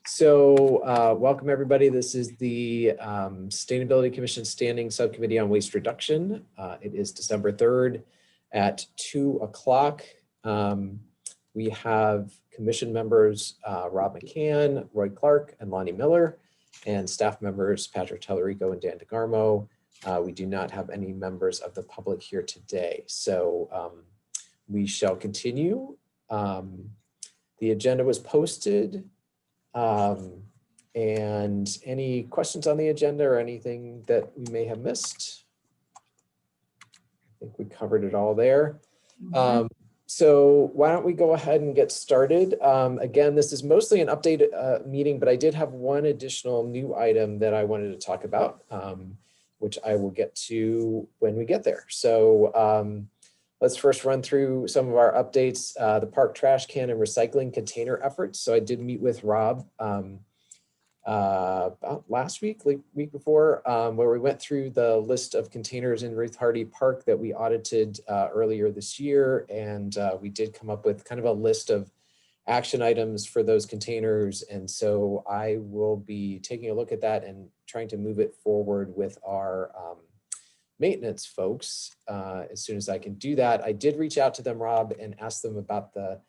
So welcome everybody. This is the Sustainability Commission Standing Subcommittee on Waste Reduction. It is December 3rd at 2 o'clock. We have commission members Rob McCann, Roy Clark, and Lonnie Miller, and staff members Patrick Tellerico and Dan DeGarmo. We do not have any members of the public here today, so we shall continue. The agenda was posted. And any questions on the agenda or anything that we may have missed? I think we covered it all there. So why don't we go ahead and get started? Again, this is mostly an update meeting, but I did have one additional new item that I wanted to talk about, which I will get to when we get there. So let's first run through some of our updates, the park trash can and recycling container efforts. So I did meet with Rob about last week, week before, where we went through the list of containers in Ruth Hardy Park that we audited earlier this year. And we did come up with kind of a list of action items for those containers. And so I will be taking a look at that and trying to move it forward with our maintenance folks as soon as I can do that. I did reach out to them, Rob, and ask them about the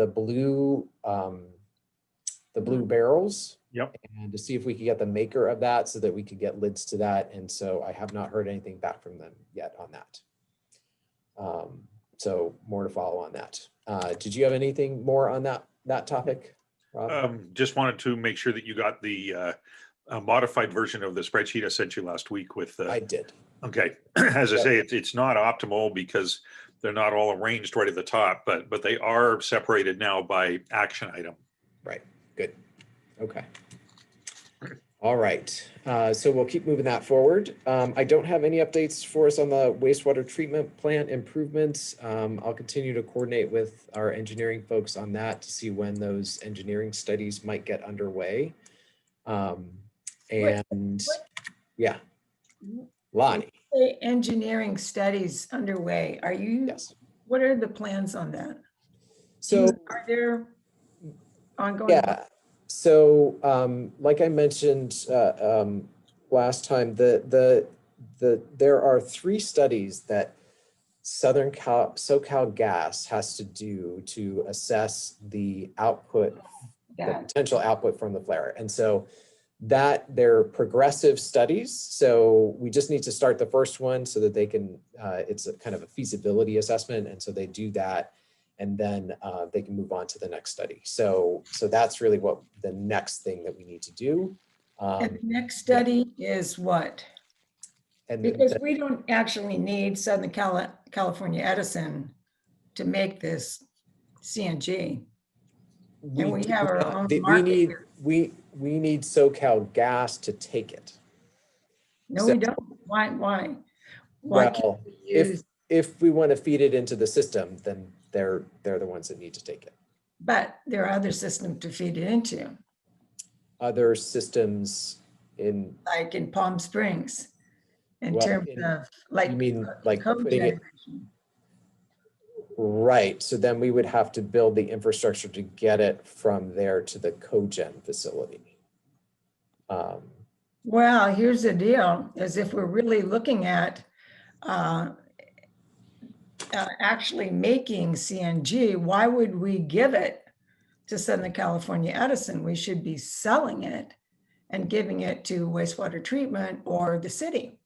blue barrels. Yep. And to see if we could get the maker of that so that we could get lids to that. And so I have not heard anything back from them yet on that. So more to follow on that. Did you have anything more on that topic, Rob? Just wanted to make sure that you got the modified version of the spreadsheet I sent you last week with. I did. Okay. As I say, it's not optimal because they're not all arranged right at the top, but they are separated now by action item. Right. Good. Okay. All right. So we'll keep moving that forward. I don't have any updates for us on the wastewater treatment plant improvements. I'll continue to coordinate with our engineering folks on that to see when those engineering studies might get underway. Yeah, Lonnie. Engineering studies underway. Are you? Yes. What are the plans on that? So are there ongoing? Yeah. So like I mentioned last time, there are 3 studies that SoCal Gas has to do to assess the output, the potential output from the flare. And so that they're progressive studies. So we just need to start the first one so that they can, it's a kind of a feasibility assessment. And so they do that, and then they can move on to the next study. So that's really what the next thing that we need to do. And the next study is what? Because we don't actually need Southern California Edison to make this CNG. And we have our own market. We need SoCal Gas to take it. No, we don't. Why? Well, if we want to feed it into the system, then they're the ones that need to take it. But there are other systems to feed it into. Other systems like in Palm Springs, in well, terms of like, you mean like putting it generation. Right. So then we would have to build the infrastructure to get it from there to the cogen facility. Well, here's the deal, is if we're really looking at actually making CNG, why would we give it to Southern California Edison? We should be selling it and giving it to wastewater treatment or the city.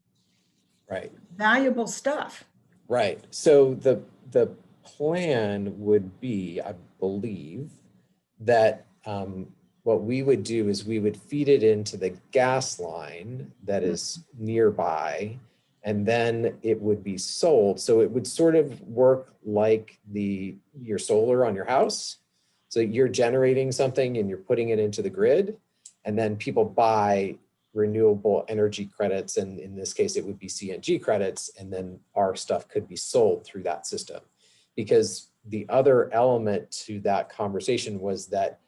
Right. Valuable stuff. Right. So the plan would be, I believe, that what we would do is we would feed it into the gas line that is nearby, and then it would be sold. So it would sort of work like your solar on your house. So you're generating something and you're putting it into the grid, and then people buy renewable energy credits. And in this case, it would be CNG credits. And then our stuff could be sold through that system. Because the other element to that conversation was that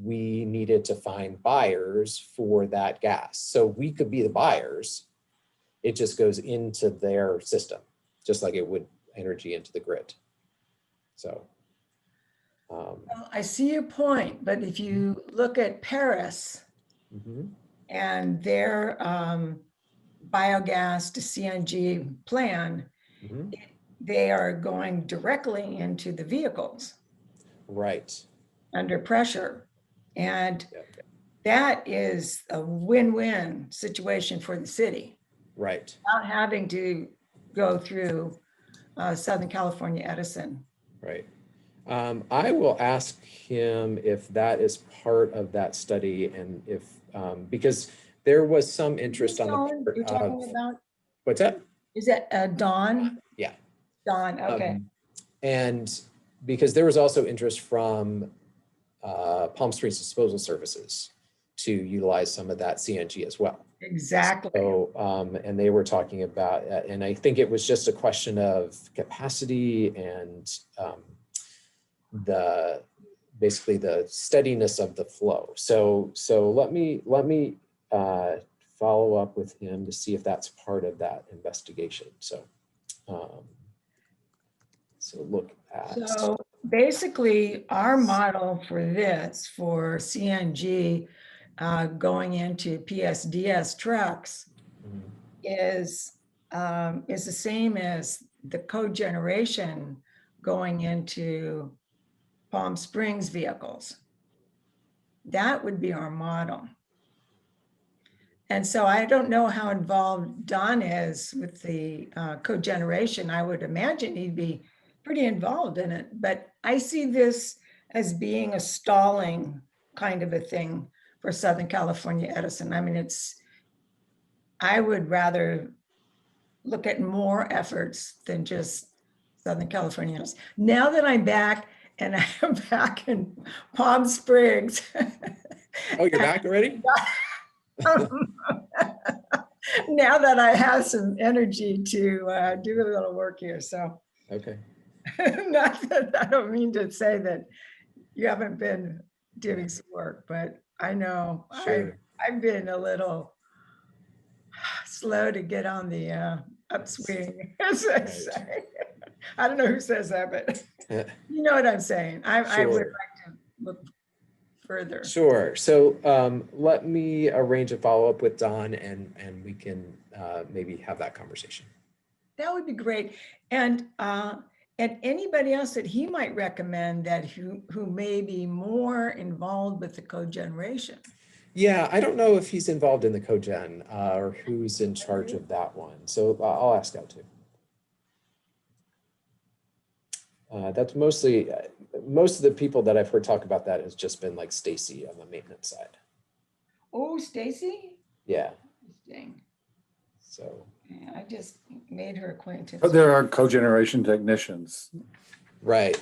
we needed to find buyers for that gas. So we could be the buyers. It just goes into their system, just like it would energy into the grid. So Well, I see your point, but if you look at Paris mhm, and their biogas to CNG plan, mhm. they are going directly into the vehicles Right. under pressure. And Yeah. that is a win-win situation for the city, Right. without having to go through Southern California Edison. Right. I will ask him if that is part of that study and if, because there was some interest on the Dawn, part you're of, talking about, what's that? is that Dawn? Yeah. Dawn, okay. And because there was also interest from Palm Springs Disposal Services to utilize some of that CNG as well. Exactly. So, and they were talking about, and I think it was just a question of capacity and basically the steadiness of the flow. So let me follow up with him to see if that's part of that investigation. So, so look at. So basically, our model for this, for CNG going into PSDS trucks Mhm. is the same as the cogeneration going into Palm Springs vehicles. That would be our model. And so I don't know how involved Don is with the cogeneration. I would imagine he'd be pretty involved in it, but I see this as being a stalling kind of a thing for Southern California Edison. I mean, I would rather look at more efforts than just Southern California Edison. Now that I'm back and I'm back in Palm Springs. Oh, you're back already? Now that I have some energy to do a little work here. So Okay. not that I don't mean to say that you haven't been doing some work, but I know Sure. I've been a little slow to get on the upswing, as I Right. say. I don't know who says that, but Yeah. you know what I'm saying. I would Sure. like to look further. Sure. So let me arrange a follow-up with Don and we can maybe have that conversation. That would be great. And anybody else that he might recommend that who may be more involved with the cogeneration. Yeah, I don't know if he's involved in the cogen or who's in charge of that one. So I'll ask out too. That's mostly, most of the people that I've heard talk about that has just been like Stacy on the maintenance side. Oh, Stacy? Yeah. Interesting. So. Yeah, I just made her acquaintance. But there are cogeneration technicians Right.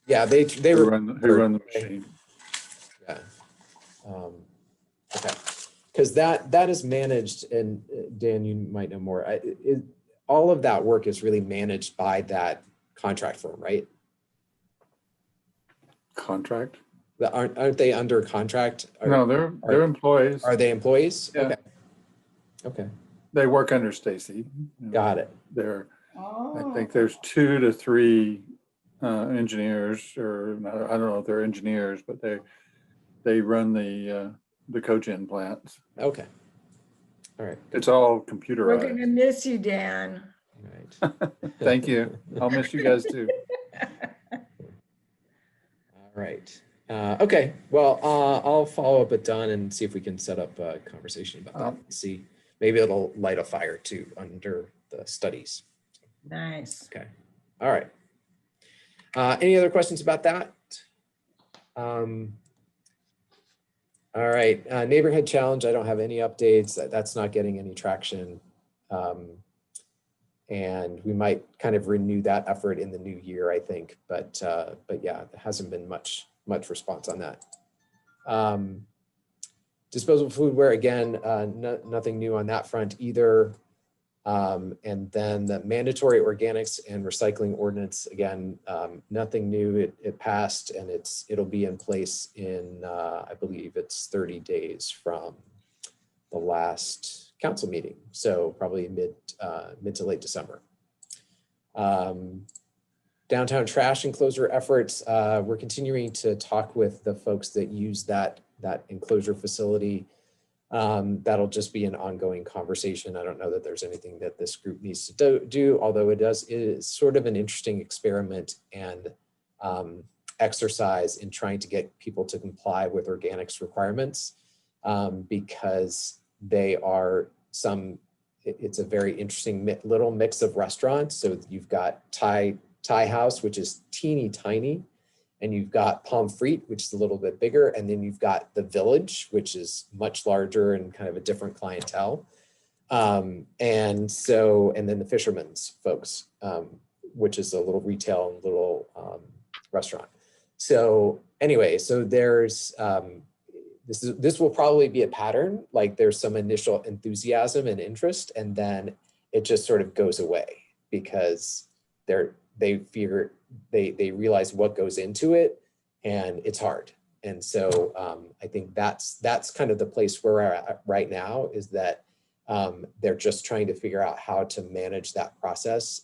Yeah, they who were run the machine. Yeah. Okay. Because that is managed, and Dan, you might know more. All of that work is really managed by that contract firm, right? Contract? Aren't they under contract? No, they're employees. Are they employees? Yeah. Okay. Okay. They work under Stacy. Got it. I think there's 2 to 3 engineers, or I don't know if they're engineers, but they run the cogen plants. Okay. All right. It's all We're computerized. going to miss you, Dan. All right. Thank you. I'll miss you guys too. All right. Okay. Well, I'll follow up with Don and see if we can set up a conversation about that. See, maybe it'll light a fire too under the studies. Nice. Okay. All right. Any other questions about that? All right. Neighborhood challenge. I don't have any updates. That's not getting any traction. And we might kind of renew that effort in the new year, I think. But yeah, there hasn't been much response on that. Disposable foodware, again, nothing new on that front either. And then the mandatory organics and recycling ordinance, again, nothing new. It passed, and it'll be in place in, I believe it's 30 days from the last council meeting. So probably mid to late December. downtown trash enclosure efforts, we're continuing to talk with the folks that use that enclosure facility. That'll just be an ongoing conversation. I don't know that there's anything that this group needs to do, although it is sort of an interesting experiment and exercise in trying to get people to comply with organics requirements, because they are it's a very interesting little mix of restaurants. So you've got Thai House, which is teeny tiny, and you've got Pomfret, which is a little bit bigger, and then you've got the Village, which is much larger and kind of a different clientele. And then the Fisherman's folks, which is a little retail and little restaurant. So anyway, so there's this will probably be a pattern. Like there's some initial enthusiasm and interest, and then it just sort of goes away because they realize what goes into it, and it's hard. And so I think that's kind of the place where we're at right now, is that they're just trying to figure out how to manage that process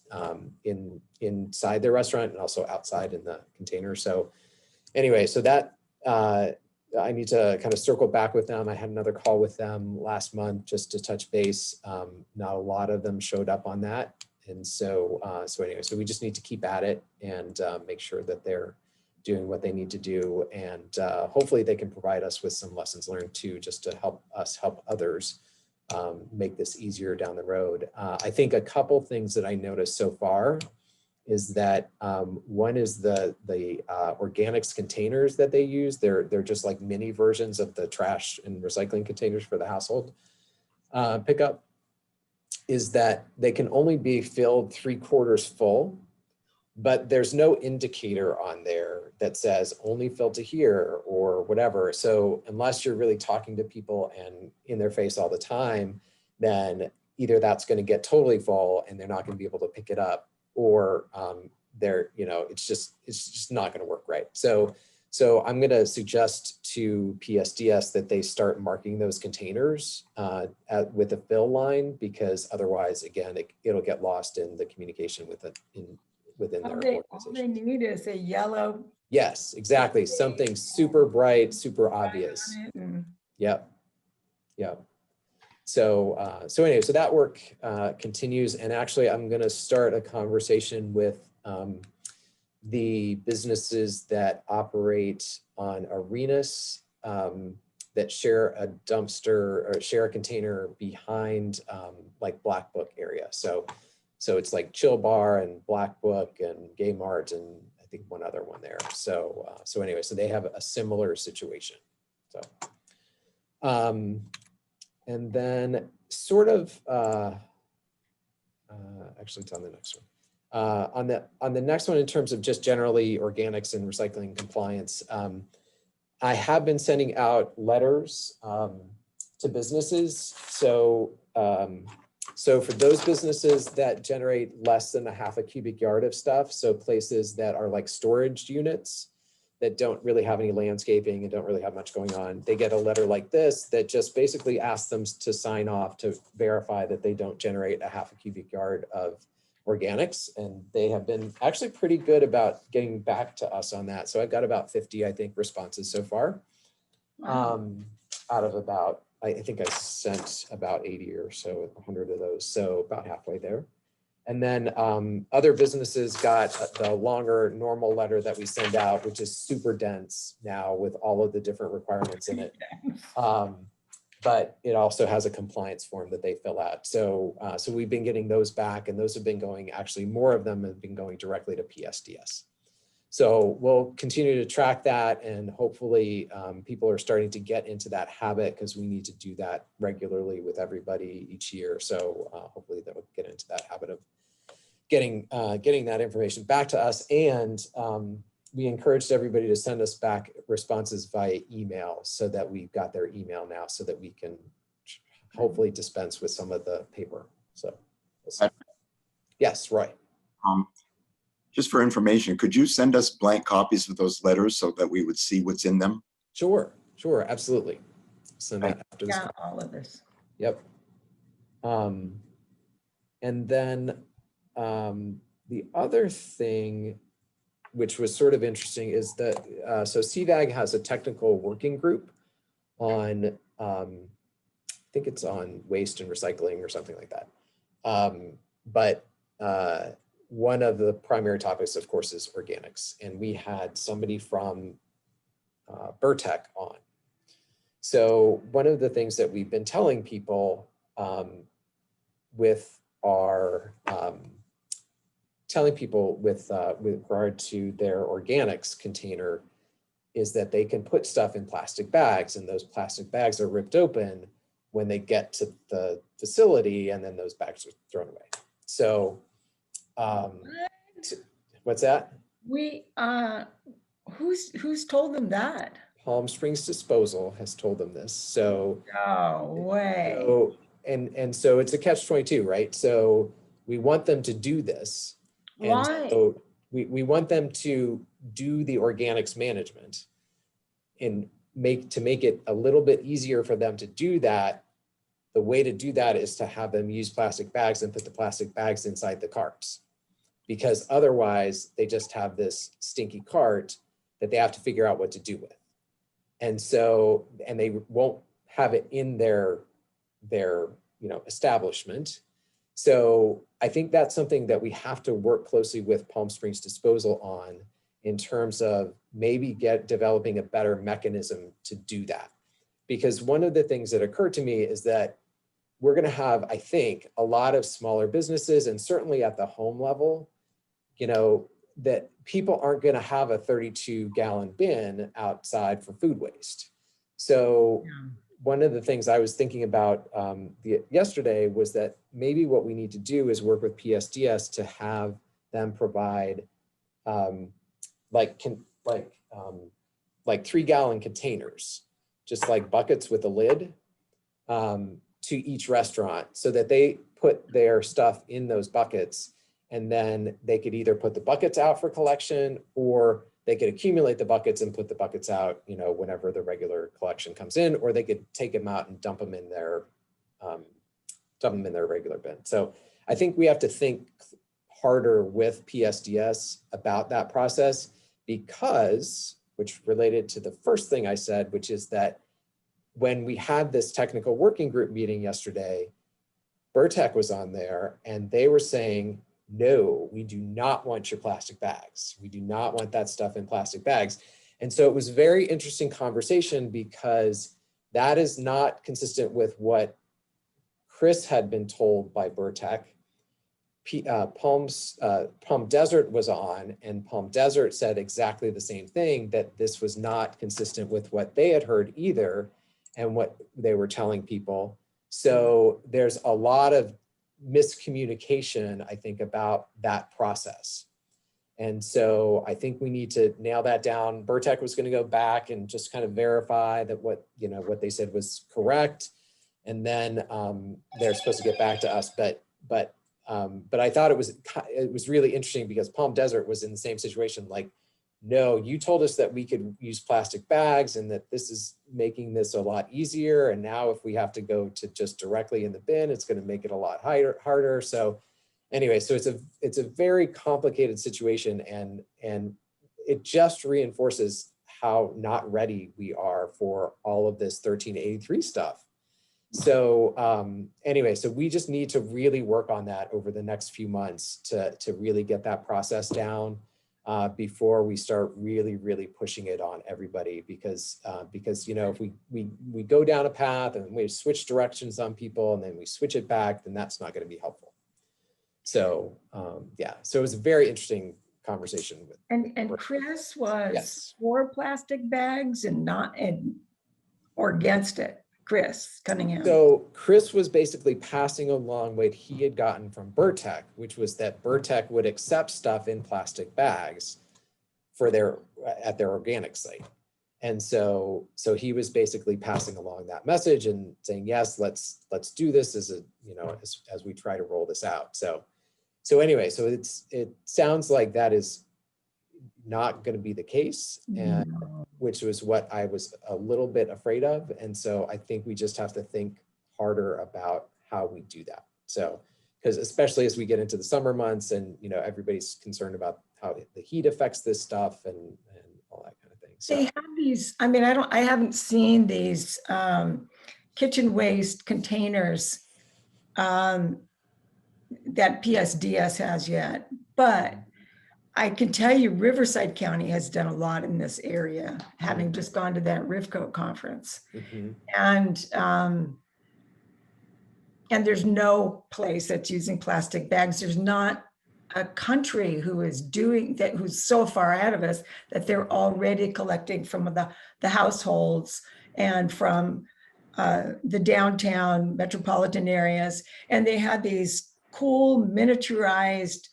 inside their restaurant and also outside in the container. So anyway, so that I need to kind of circle back with them. I had another call with them last month just to touch base. Not a lot of them showed up on that. And so, anyway, so we just need to keep at it and make sure that they're doing what they need to do. And hopefully they can provide us with some lessons learned too, just to help us help others make this easier down the road. I think a couple things that I noticed so far is that one is the organics containers that they use. They're just like mini versions of the trash and recycling containers for the household pickup. Is that they can only be filled 3/4 full, but there's no indicator on there that says only filled to here or whatever. So unless you're really talking to people and in their face all the time, then either that's going to get totally full and they're not going to be able to pick it up, or it's just not going to work right. So I'm going to suggest to PSDS that they start marking those containers with a fill line, because otherwise, again, it'll get lost in the communication within their organization. All they need is a yellow. Yes, exactly. Something super bright, super obvious. Yep. So anyway, so that work continues, and actually, I'm going to start a conversation with the businesses that operate on arenas that share a dumpster or share a container behind like Black Book area. So it's like Chill Bar and Black Book and Gay Mart and I think one other one there. So anyway, so they have a similar situation. So and then sort of actually it's on the next one. On the next one, in terms of just generally organics and recycling compliance, I have been sending out letters to businesses. So for those businesses that generate less than 1/2 cubic yard of stuff, so places that are like storage units that don't really have any landscaping and don't really have much going on, they get a letter like this that just basically asks them to sign off to verify that they don't generate 1/2 cubic yard of organics, and they have been actually pretty good about getting back to us on that. So I've got about 50, I think, responses so far. Out of about, I think I sent about 80 or so, 100 of those, so about halfway there. And then other businesses got the longer normal letter that we send out, which is super dense now with all of the different requirements in it. But it also has a compliance form that they fill out. So we've been getting those back, and those have been going, actually more of them have been going directly to PSDS. So we'll continue to track that, and hopefully people are starting to get into that habit, because we need to do that regularly with everybody each year. So hopefully they'll get into that habit of getting that information back to us. And we encouraged everybody to send us back responses via email, so that we've got their email now, so that we can hopefully dispense with some of the paper. So yes, Roy. Just for information, could you send us blank copies of those letters so that we would see what's in them? Sure, absolutely. Send that after this. Yeah, all of this. Yep. And then the other thing which was sort of interesting, is that, so CVAG has a technical working group on, I think it's on waste and recycling or something like that. But one of the primary topics, of course, is organics. And we had somebody from Burtech on. So one of the things that we've been telling people with regard to their organics container is that they can put stuff in plastic bags, and those plastic bags are ripped open when they get to the facility, and then those bags are thrown away. So what's that? Who's told them that? Palm Springs Disposal has told them this. So No way. So, and so it's a catch-22, right? So we want them to do this. And Why? so we want them to do the organics management and to make it a little bit easier for them to do that. The way to do that is to have them use plastic bags and put the plastic bags inside the carts, because otherwise they just have this stinky cart that they have to figure out what to do with. And so, and they won't have it in their establishment. So I think that's something that we have to work closely with Palm Springs Disposal on, in terms of maybe developing a better mechanism to do that. Because one of the things that occurred to me is that we're going to have, I think, a lot of smaller businesses, and certainly at the home level, that people aren't going to have a 32-gallon bin outside for food waste. So one of the things I was thinking about yesterday was that maybe what we need to do is work with PSDS to have them provide like 3-gallon containers, just like buckets with a lid, to each restaurant, so that they put their stuff in those buckets, and then they could either put the buckets out for collection, or they could accumulate the buckets and put the buckets out, whenever the regular collection comes in, or they could take them out and dump them in their regular bin. So I think we have to think harder with PSDS about that process, because, which related to the first thing I said, which is that when we had this technical working group meeting yesterday, Burtech was on there and they were saying, no, we do not want your plastic bags. We do not want that stuff in plastic bags. And so it was a very interesting conversation, because that is not consistent with what Chris had been told by Burtech. Palm Desert was on, and Palm Desert said exactly the same thing, that this was not consistent with what they had heard either, and what they were telling people. So there's a lot of miscommunication, I think, about that process. And so I think we need to nail that down. Burtech was going to go back and just kind of verify that what they said was correct. And then they're supposed to get back to us. But I thought it was really interesting, because Palm Desert was in the same situation. Like, no, you told us that we could use plastic bags and that this is making this a lot easier. And now if we have to go to just directly in the bin, it's going to make it a lot harder. So anyway, so it's a very complicated situation, and it just reinforces how not ready we are for all of this 1383 stuff. So anyway, so we just need to really work on that over the next few months to really get that process down before we start really pushing it on everybody, because if we go down a path and we switch directions on people and then we switch it back, then that's not going to be helpful. So yeah, so it was a very interesting conversation with. And Chris was Yes. for plastic bags or against it. Chris Cunningham. So Chris was basically passing along what he had gotten from Burtech, which was that Burtech would accept stuff in plastic bags at their organic site. And so he was basically passing along that message and saying, yes, let's do this as we try to roll this out. So anyway, so it sounds like that is not going to be the case, and which was what I was a little bit afraid of. And so I think we just have to think harder about how we do that. So, because especially as we get into the summer months and everybody's concerned about how the heat affects this stuff and all that kind of thing. So They have these, I mean, I haven't seen these kitchen waste containers that PSDS has yet, but I can tell you Riverside County has done a lot in this area, having just gone to that Rivco conference. mhm, And there's no place that's using plastic bags. There's not a country who is doing that, who's so far ahead of us that they're already collecting from the households and from the downtown metropolitan areas. And they had these cool miniaturized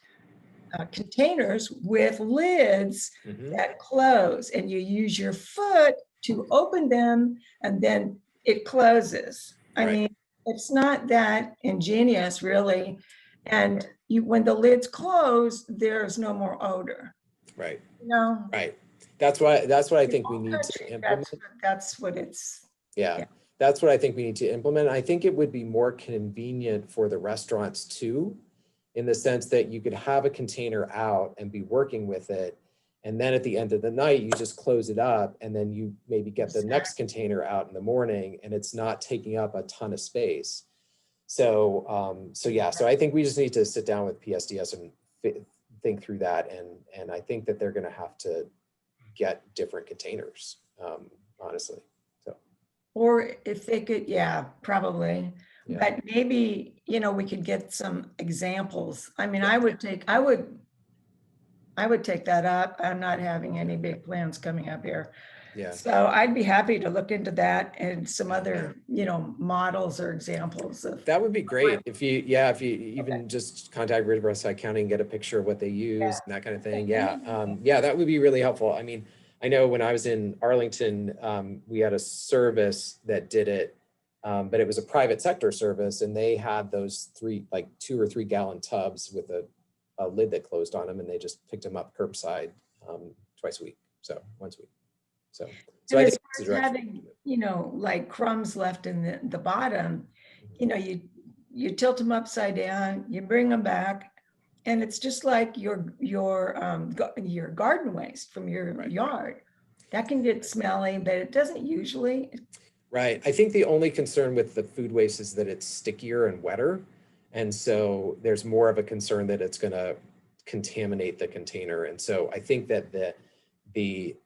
containers with lids mhm. that close, and you use your foot to open them and then it closes. I Right. mean, it's not that ingenious really. And when the lids close, there's no more odor. Right. No. Right. That's what I think we need to implement. That's what it's. Yeah, that's what I think we need to implement. I think it would be more convenient for the restaurants too, in the sense that you could have a container out and be working with it. And then at the end of the night, you just close it up and then you maybe get the next container out in the morning and it's not taking up a ton of space. So, so I think we just need to sit down with PSDS and think through that. And I think that they're going to have to get different containers, honestly. So, or if they could, yeah, probably. yeah. But maybe, we could get some examples. I mean, Yeah. I would take that up. I'm not having any big plans coming up here. Yeah. So I'd be happy to look into that and some other, models or examples of. That would be great if you even just contact Riverside County and get a picture of what they use and that kind of thing. Yeah. That would be really helpful. I mean, I know when I was in Arlington, we had a service that did it, but it was a private sector service and they had those 2 or 3 gallon tubs with a lid that closed on them and they just picked them up curbside once a week. So I think it's a having, like crumbs left in the bottom, you tilt them upside down, you bring them back, and it's just like your garden waste from your yard. That can get smelly, but it doesn't usually. Right. I think the only concern with the food waste is that it's stickier and wetter. And so there's more of a concern that it's going to contaminate the container. And so I think that the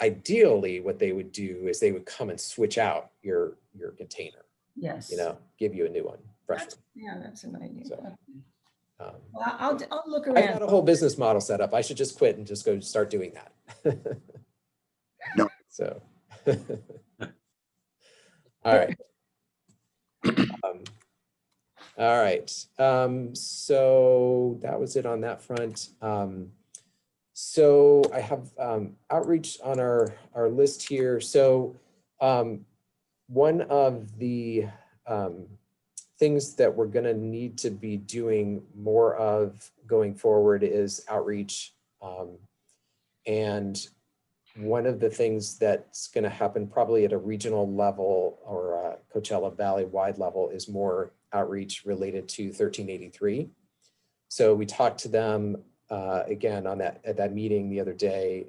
ideally what they would do is they would come and switch out your container. Yes. Give you a new one, fresh one. Yeah, that's an idea. So, well, I'll look I around. got a whole business model set up. I should just quit and just go start doing that. No. So, all right. All right. So that was it on that front. So I have outreach on our list here. So one of the things that we're going to need to be doing more of going forward is outreach. And one of the things that's going to happen probably at a regional level or a Coachella Valley-wide level is more outreach related to 1383. So we talked to them again at that meeting the other day,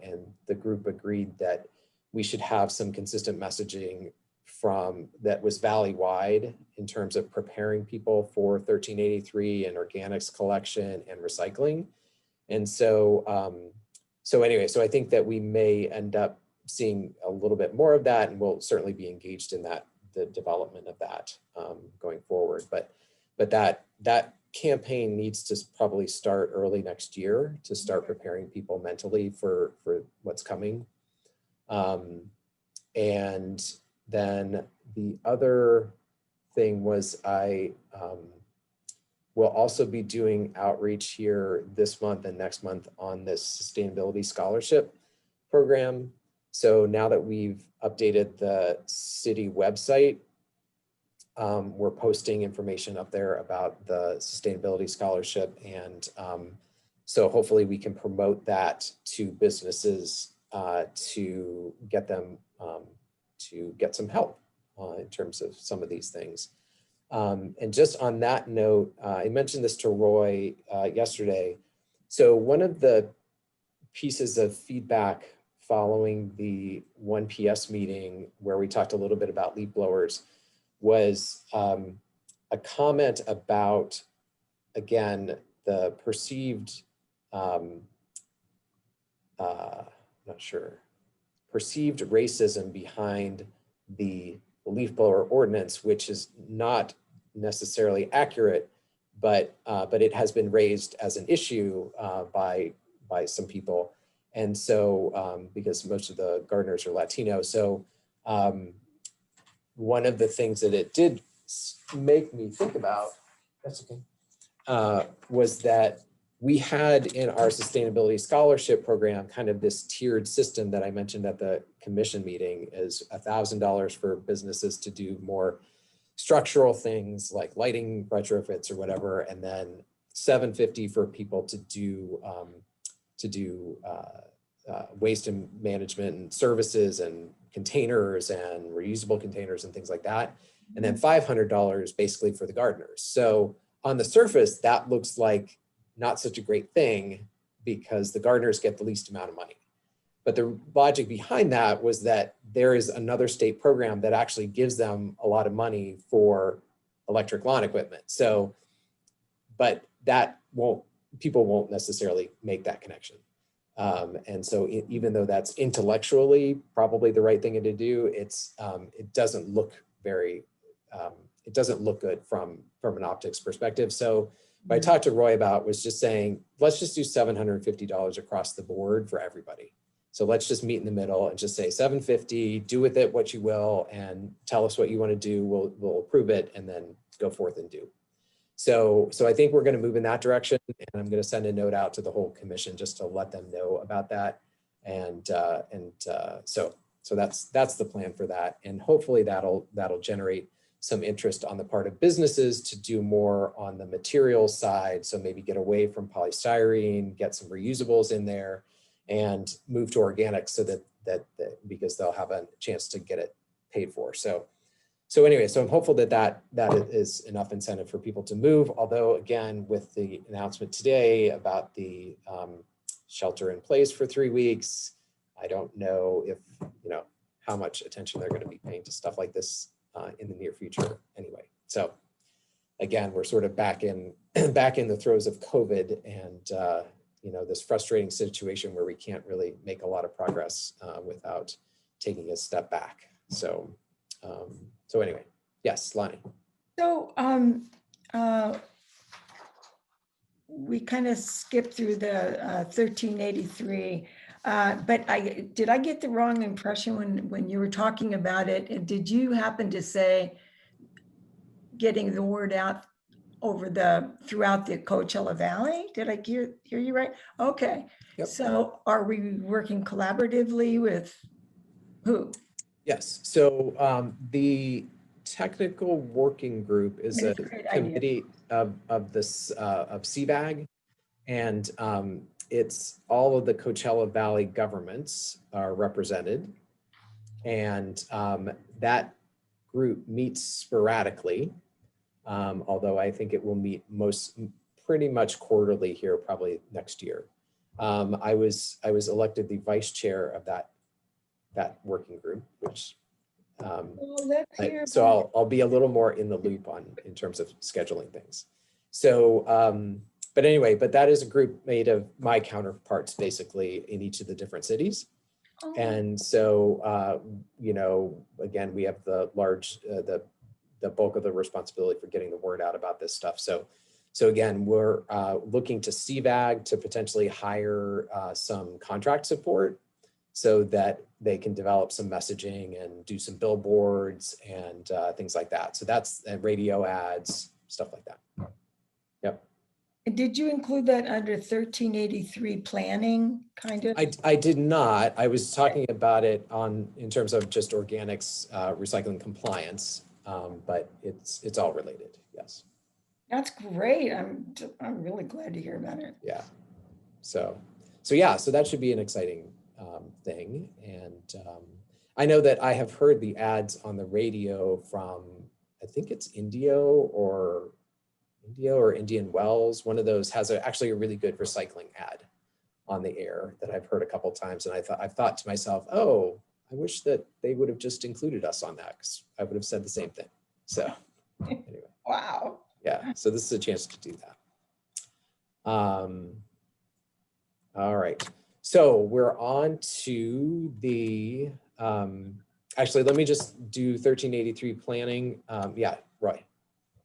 and the group agreed that we should have some consistent messaging that was valley-wide in terms of preparing people for 1383 and organics collection and recycling. And so, so I think that we may end up seeing a little bit more of that, and we'll certainly be engaged in the development of that going forward. But that campaign needs to probably start early next year to start preparing people mentally for what's coming. And then the other thing was I will also be doing outreach here this month and next month on this sustainability scholarship program. So now that we've updated the city website, we're posting information up there about the sustainability scholarship. And so hopefully we can promote that to businesses to get them to get some help in terms of some of these things. And just on that note, I mentioned this to Roy yesterday, So one of the pieces of feedback following the 1PS meeting where we talked a little bit about leaf blowers was a comment about, again, the perceived, perceived racism behind the leaf blower ordinance, which is not necessarily accurate, but it has been raised as an issue by some people. And so, because most of the gardeners are Latino. So one of the things that it did make me think about, that's okay, was that we had in our sustainability scholarship program kind of this tiered system that I mentioned at the commission meeting is $1,000 for businesses to do more structural things like lighting retrofits or whatever, and then $750 for people to do waste and management and services and containers and reusable containers and things like that. And then $500 basically for the gardeners. So on the surface, that looks like not such a great thing because the gardeners get the least amount of money. But the logic behind that was that there is another state program that actually gives them a lot of money for electric lawn equipment. So, but that people won't necessarily make that connection. And so even though that's intellectually probably the right thing to do, it doesn't look very, it doesn't look good from an optics perspective. So what I talked to Roy about was just saying, let's just do $750 across the board for everybody. So let's just meet in the middle and just say $750, do with it what you will, and tell us what you want to do. We'll approve it and then go forth and do. So I think we're going to move in that direction, and I'm going to send a note out to the whole commission just to let them know about that. And so that's the plan for that, and hopefully that'll generate some interest on the part of businesses to do more on the materials side. So maybe get away from polystyrene, get some reusables in there, and move to organics so that because they'll have a chance to get it paid for. So anyway, so I'm hopeful that is enough incentive for people to move. Although again, with the announcement today about the shelter in place for 3 weeks, I don't know if, how much attention they're going to be paying to stuff like this in the near future anyway. So again, we're sort of back in the throes of COVID and this frustrating situation where we can't really make a lot of progress without taking a step back. So anyway, yes, Lonnie. So we kind of skipped through the 1383, but did I get the wrong impression when you were talking about it? And did you happen to say getting the word out throughout the Coachella Valley? Did I hear you right? Okay. Yep. So are we working collaboratively with who? Yes. So the technical working group is a committee of CVAG, and it's all of the Coachella Valley governments are represented, and that group meets sporadically. Although I think it will meet pretty much quarterly here, probably next year. I was elected the vice chair of that working group, which so I'll be a little more in the loop in terms of scheduling things. So, but anyway, that is a group made of my counterparts basically in each of the different cities. Oh. And so, again, we have the bulk of the responsibility for getting the word out about this stuff. So again, we're looking to CVAG to potentially hire some contract support so that they can develop some messaging and do some billboards and things like that. So that's radio ads, stuff like that. Yep. And did you include that under 1383 planning kind of? I did not. I was talking about it in terms of just organics recycling compliance. But it's all related, yes. That's great. I'm really glad to hear about it. Yeah. So that should be an exciting thing. And I know that I have heard the ads on the radio from, I think it's Indio or India or Indian Wells. One of those has actually a really good recycling ad on the air that I've heard a couple times. And I've thought to myself, oh, I wish that they would have just included us on that, because I would have said the same thing. So anyway, Wow. yeah, so this is a chance to do that. All right, so we're on to the, actually, let me just do 1383 planning. Yeah, Roy.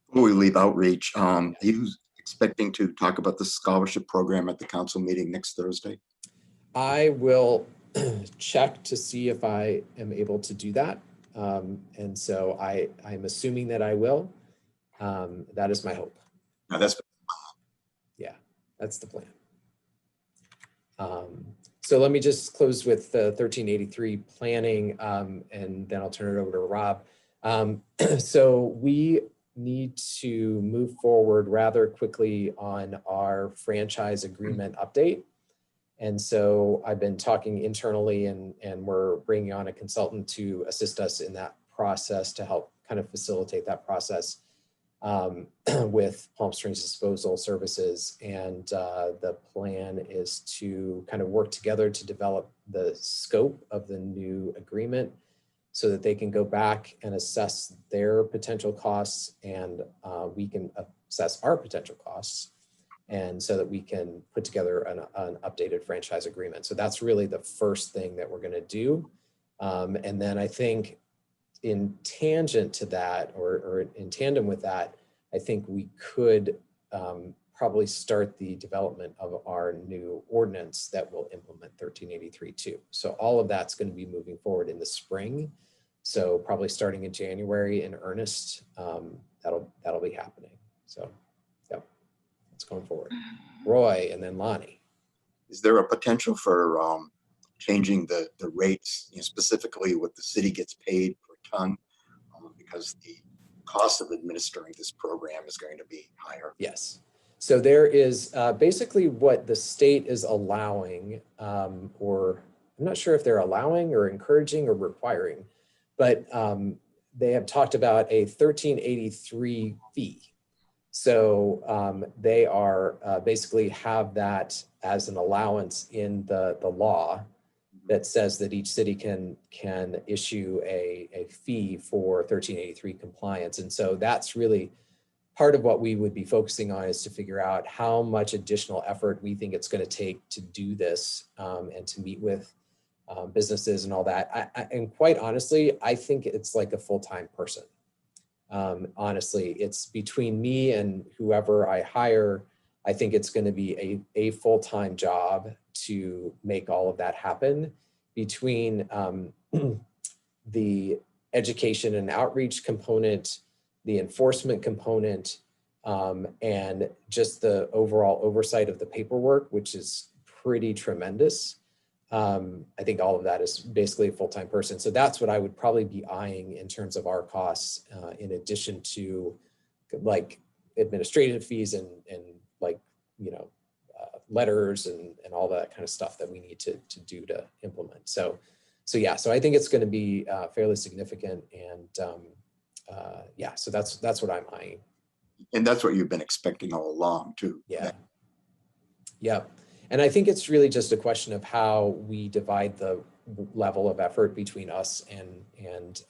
Before we leave outreach, are you expecting to talk about the scholarship program at the council meeting next Thursday? I will check to see if I am able to do that. And so I'm assuming that I will. That is my hope. No, that's Yeah, that's the plan. So let me just close with the 1383 planning, and then I'll turn it over to Rob. So we need to move forward rather quickly on our franchise agreement update. And so I've been talking internally, and we're bringing on a consultant to assist us in that process to help kind of facilitate that process with Palm Springs Disposal Services. And the plan is to kind of work together to develop the scope of the new agreement so that they can go back and assess their potential costs, and we can assess our potential costs, and so that we can put together an updated franchise agreement. So that's really the first thing that we're going to do. And then I think in tangent to that, or in tandem with that, I think we could probably start the development of our new ordinance that will implement 1383 too. So all of that's going to be moving forward in the spring. So probably starting in January in earnest, that'll be happening. So, yep, it's going forward. Roy, and then Lonnie. Is there a potential for changing the rates, specifically what the city gets paid per ton, because the cost of administering this program is going to be higher? Yes. So there is basically what the state is allowing, or I'm not sure if they're allowing or encouraging or requiring, but they have talked about a 1383 fee. So they are basically have that as an allowance in the law that says that each city can issue a fee for 1383 compliance. And so that's really part of what we would be focusing on, is to figure out how much additional effort we think it's going to take to do this, and to meet with businesses and all that. And quite honestly, I think it's like a full-time person. Honestly, it's between me and whoever I hire. I think it's going to be a full-time job to make all of that happen, between the education and outreach component, the enforcement component, and just the overall oversight of the paperwork, which is pretty tremendous. I think all of that is basically a full-time person. So that's what I would probably be eyeing in terms of our costs, in addition to like administrative fees and like, letters and all that kind of stuff that we need to do to implement. So yeah, so I think it's going to be fairly significant, and yeah, so that's what I'm eyeing. And that's what you've been expecting all along too. Yeah. Yeah. And I think it's really just a question of how we divide the level of effort between us and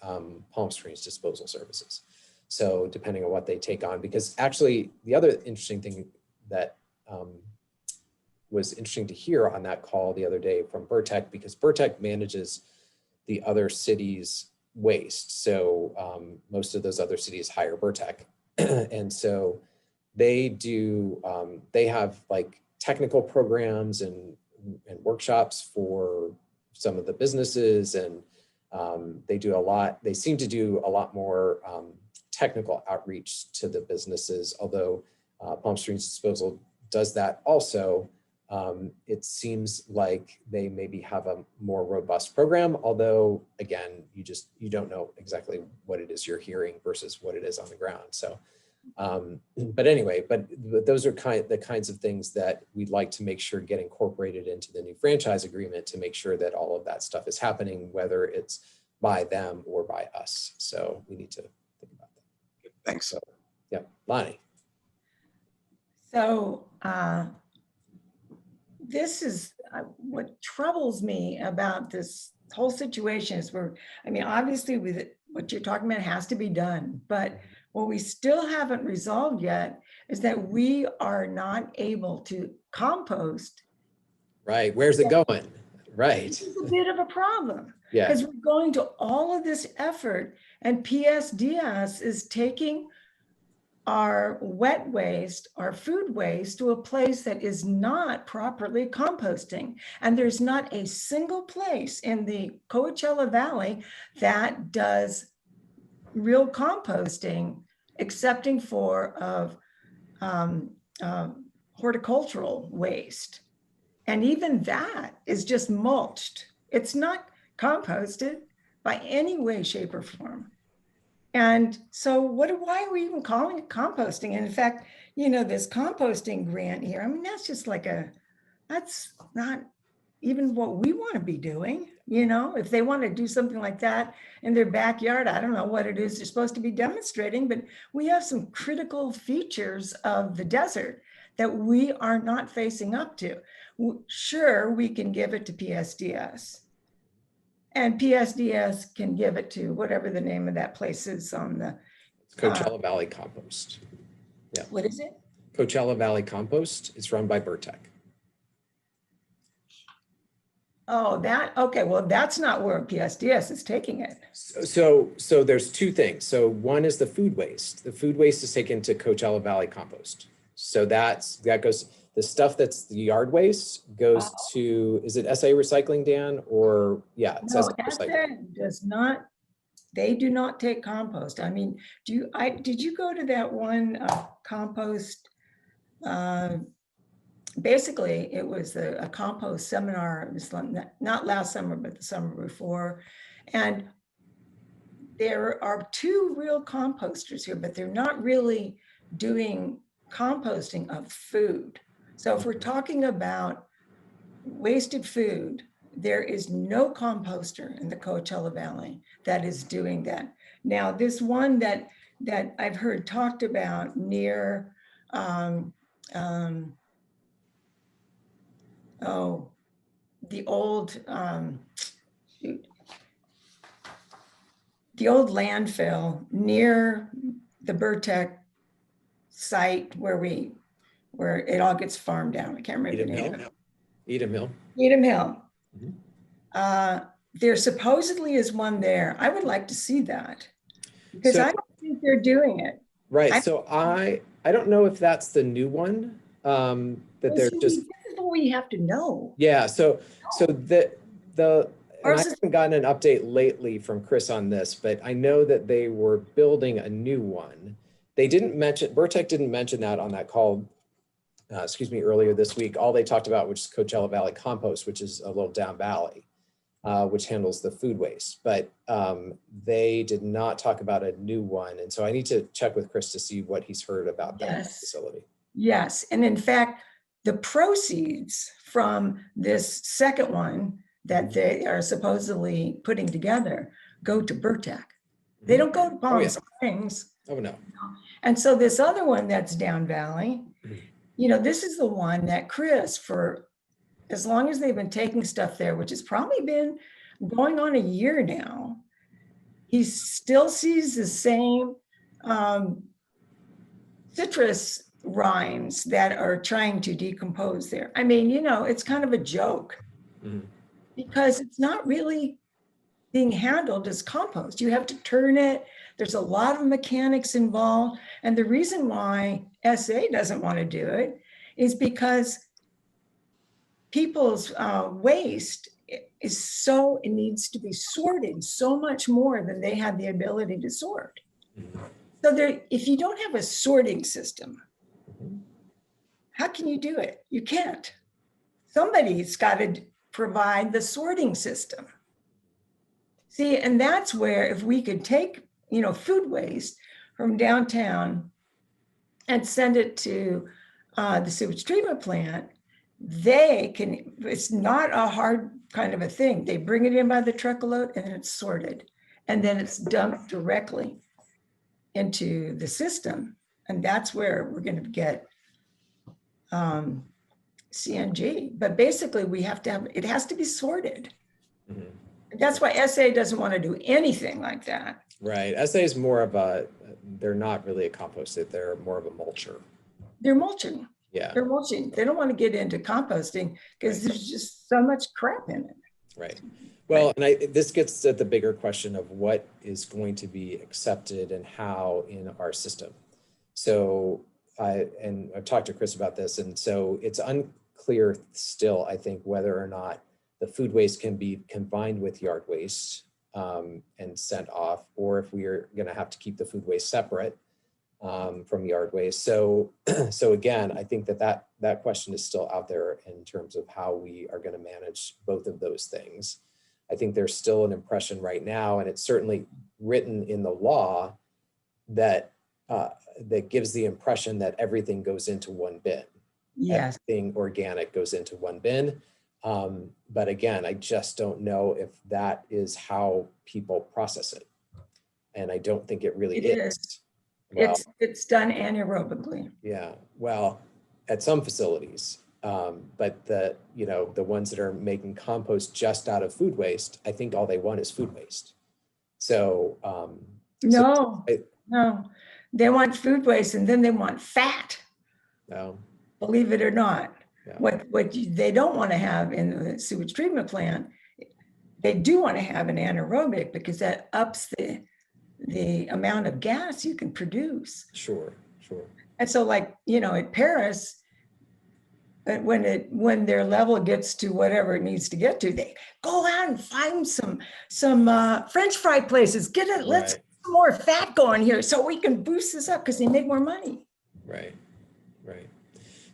Palm Springs Disposal Services. So depending on what they take on, because actually the other interesting thing that was interesting to hear on that call the other day from Burtech, because Burtech manages the other cities' waste. So most of those other cities hire Burtech. And so they do, they have like technical programs and workshops for some of the businesses, and they seem to do a lot more technical outreach to the businesses, although Palm Springs Disposal does that also. It seems like they maybe have a more robust program, although again, you don't know exactly what it is you're hearing versus what it is on the ground. So but anyway, but those are the kinds of things that we'd like to make sure get incorporated into the new franchise agreement, to make sure that all of that stuff is happening, whether it's by them or by us. So we need to think about that. Thanks. So yeah, Lonnie. So this is what troubles me about this whole situation is obviously with what you're talking about has to be done, but what we still haven't resolved yet is that we are not able to compost. Right. Where's it going? Right. This is a bit of a problem. Yeah. Because we're going to all of this effort and PSDS is taking our wet waste, our food waste to a place that is not properly composting. And there's not a single place in the Coachella Valley that does real composting, excepting for horticultural waste. And even that is just mulched. It's not composted by any way, shape, or form. And so why are we even calling it composting? And in fact, this composting grant here, that's just that's not even what we want to be doing. If they want to do something like that in their backyard, I don't know what it is they're supposed to be demonstrating, but we have some critical features of the desert that we are not facing up to. Sure, we can give it to PSDS. And PSDS can give it to whatever the name of that place is on the Coachella Valley Compost. Yeah. What is it? Coachella Valley Compost. It's run by Burtech. Oh, okay. Well, that's not where PSDS is taking it. So there's two things. So one is the food waste. The food waste is taken to Coachella Valley Compost. So that goes, the stuff that's the yard waste goes to, is it SA Recycling, Dan? Or yeah, it's No, SA Recycling. SA does not, they do not take compost. Did you go to that one compost? Basically, it was a compost seminar. It was not last summer, but the summer before. And there are two real composters here, but they're not really doing composting of food. So if we're talking about wasted food, there is no composter in the Coachella Valley that is doing that. Now, this one that I've heard talked about near, the old landfill near the Burtech site where it all gets farmed down. I can't remember the name of it. Edam Hill. Edam Hill. Mhm. There supposedly is one there. I would like to see that because I don't think they're doing it. Right. So I don't know if that's the new one that they're just. This is what we have to know. Yeah. So and I haven't gotten an update lately from Chris on this, but I know that they were building a new one. They didn't mention, Burtech didn't mention that on that call, earlier this week. All they talked about was Coachella Valley Compost, which is a little down valley, which handles the food waste. But they did not talk about a new one. And so I need to check with Chris to see what he's heard about that facility. Yes. And in fact, the proceeds from this second one that they are supposedly putting together go to Burtech. They don't go to Palm Springs. Oh, no. And so this other one that's down valley, this is the one that Chris, for as long as they've been taking stuff there, which has probably been going on a year now, he still sees the same citrus rinds that are trying to decompose there. It's kind of a joke because it's not really being handled as compost. You have to turn it. There's a lot of mechanics involved. And the reason why SA doesn't want to do it is because people's waste is it needs to be sorted so much more than they have the ability to sort. So if you don't have a sorting system, how can you do it? You can't. Somebody's got to provide the sorting system. See, and that's where if we could take, food waste from downtown and send it to the sewage treatment plant, it's not a hard kind of a thing. They bring it in by the truckload and then it's sorted. And then it's dumped directly into the system. And that's where we're going to get CNG, but basically we have to have, it has to be sorted. Mhm. That's why SA doesn't want to do anything like that. Right. SA is more of a, they're not really a compost, they're more of a mulcher. They're mulching. Yeah. They're mulching. They don't want to get into composting because there's just so much crap in it. Right. Well, and this gets at the bigger question of what is going to be accepted and how in our system. So I've talked to Chris about this, and so it's unclear still, I think, whether or not the food waste can be combined with yard waste and sent off, or if we are going to have to keep the food waste separate from yard waste. So again, I think that question is still out there in terms of how we are going to manage both of those things. I think there's still an impression right now, and it's certainly written in the law that that gives the impression that everything goes into one bin. Yes. Everything organic goes into one bin. But again, I just don't know if that is how people process it. And I don't think it really is. Well, It's done anaerobically. yeah, well, at some facilities, but the ones that are making compost just out of food waste, I think all they want is food waste. So No, they want food waste and then they want fat. No. Believe it or not. Yeah. What they don't want to have in the sewage treatment plant, they do want to have an anaerobic because that ups the amount of gas you can produce. Sure. And so like, at Paris, when their level gets to whatever it needs to get to, they go out and find some French fry places. Let's get some more fat going here so we can boost this up because they make more money. Right.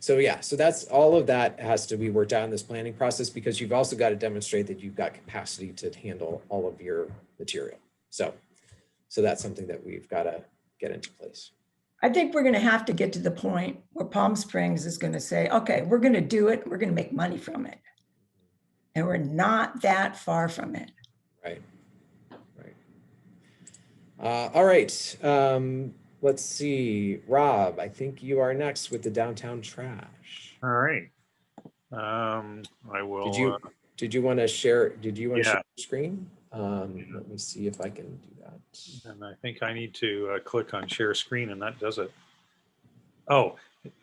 So yeah, so that's all of that has to be worked out in this planning process because you've also got to demonstrate that you've got capacity to handle all of your material. So that's something that we've got to get into place. I think we're going to have to get to the point where Palm Springs is going to say, okay, we're going to do it. We're going to make money from it. And we're not that far from it. Right. All right. Let's see. Rob, I think you are next with the downtown trash. All right. I will. Did you want to share? Did you want to share your screen? Yeah. Let me see if I can do that. And I think I need to click on share screen, and that does it. Oh,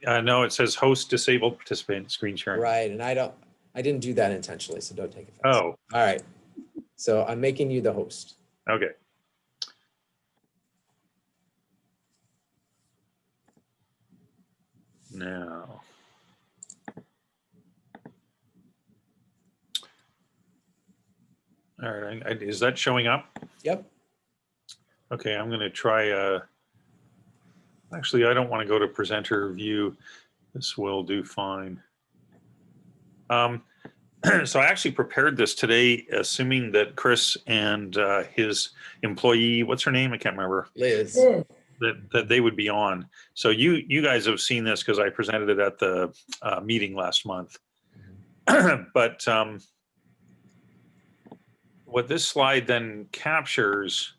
no, it says host disabled participant screen sharing. Right, and I didn't do that intentionally, so don't take it. Oh, all right. So I'm making you the host. Okay. Now. All right, is that showing up? Yep. Okay, I'm going to try. Actually, I don't want to go to presenter view. This will do fine. So I actually prepared this today, assuming that Chris and his employee, what's her name? I can't remember. Liz. That they would be on. So you guys have seen this because I presented it at the meeting last month. But what this slide then captures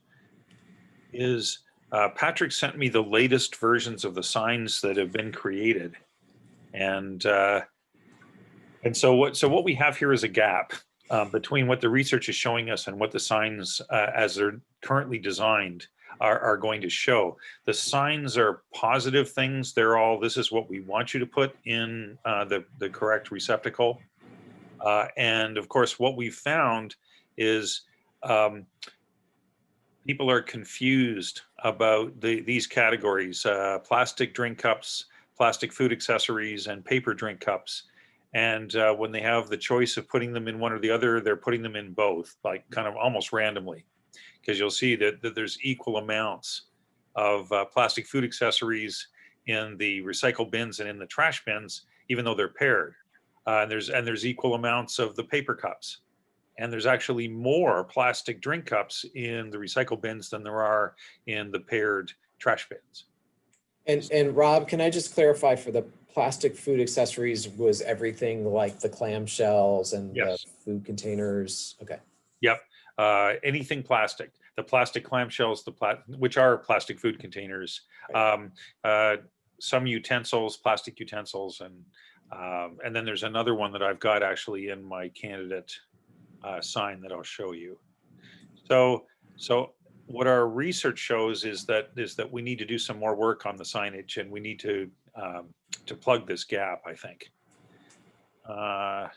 is Patrick sent me the latest versions of the signs that have been created, and so what we have here is a gap between what the research is showing us and what the signs as they're currently designed are going to show. The signs are positive things. They're all, this is what we want you to put in the correct receptacle. And of course, what we've found is people are confused about these categories, plastic drink cups, plastic food accessories, and paper drink cups. And when they have the choice of putting them in one or the other, they're putting them in both, like kind of almost randomly. Because you'll see that there's equal amounts of plastic food accessories in the recycle bins and in the trash bins, even though they're paired. And there's equal amounts of the paper cups. And there's actually more plastic drink cups in the recycle bins than there are in the paired trash bins. And Rob, can I just clarify, for the plastic food accessories, was everything like the clamshells and Yes. the food containers? Okay. Yep. Anything plastic, the plastic clamshells, which are plastic food containers, some utensils, plastic utensils, and then there's another one that I've got actually in my candidate sign that I'll show you. So what our research shows is that we need to do some more work on the signage, and we need to plug this gap, I think. No.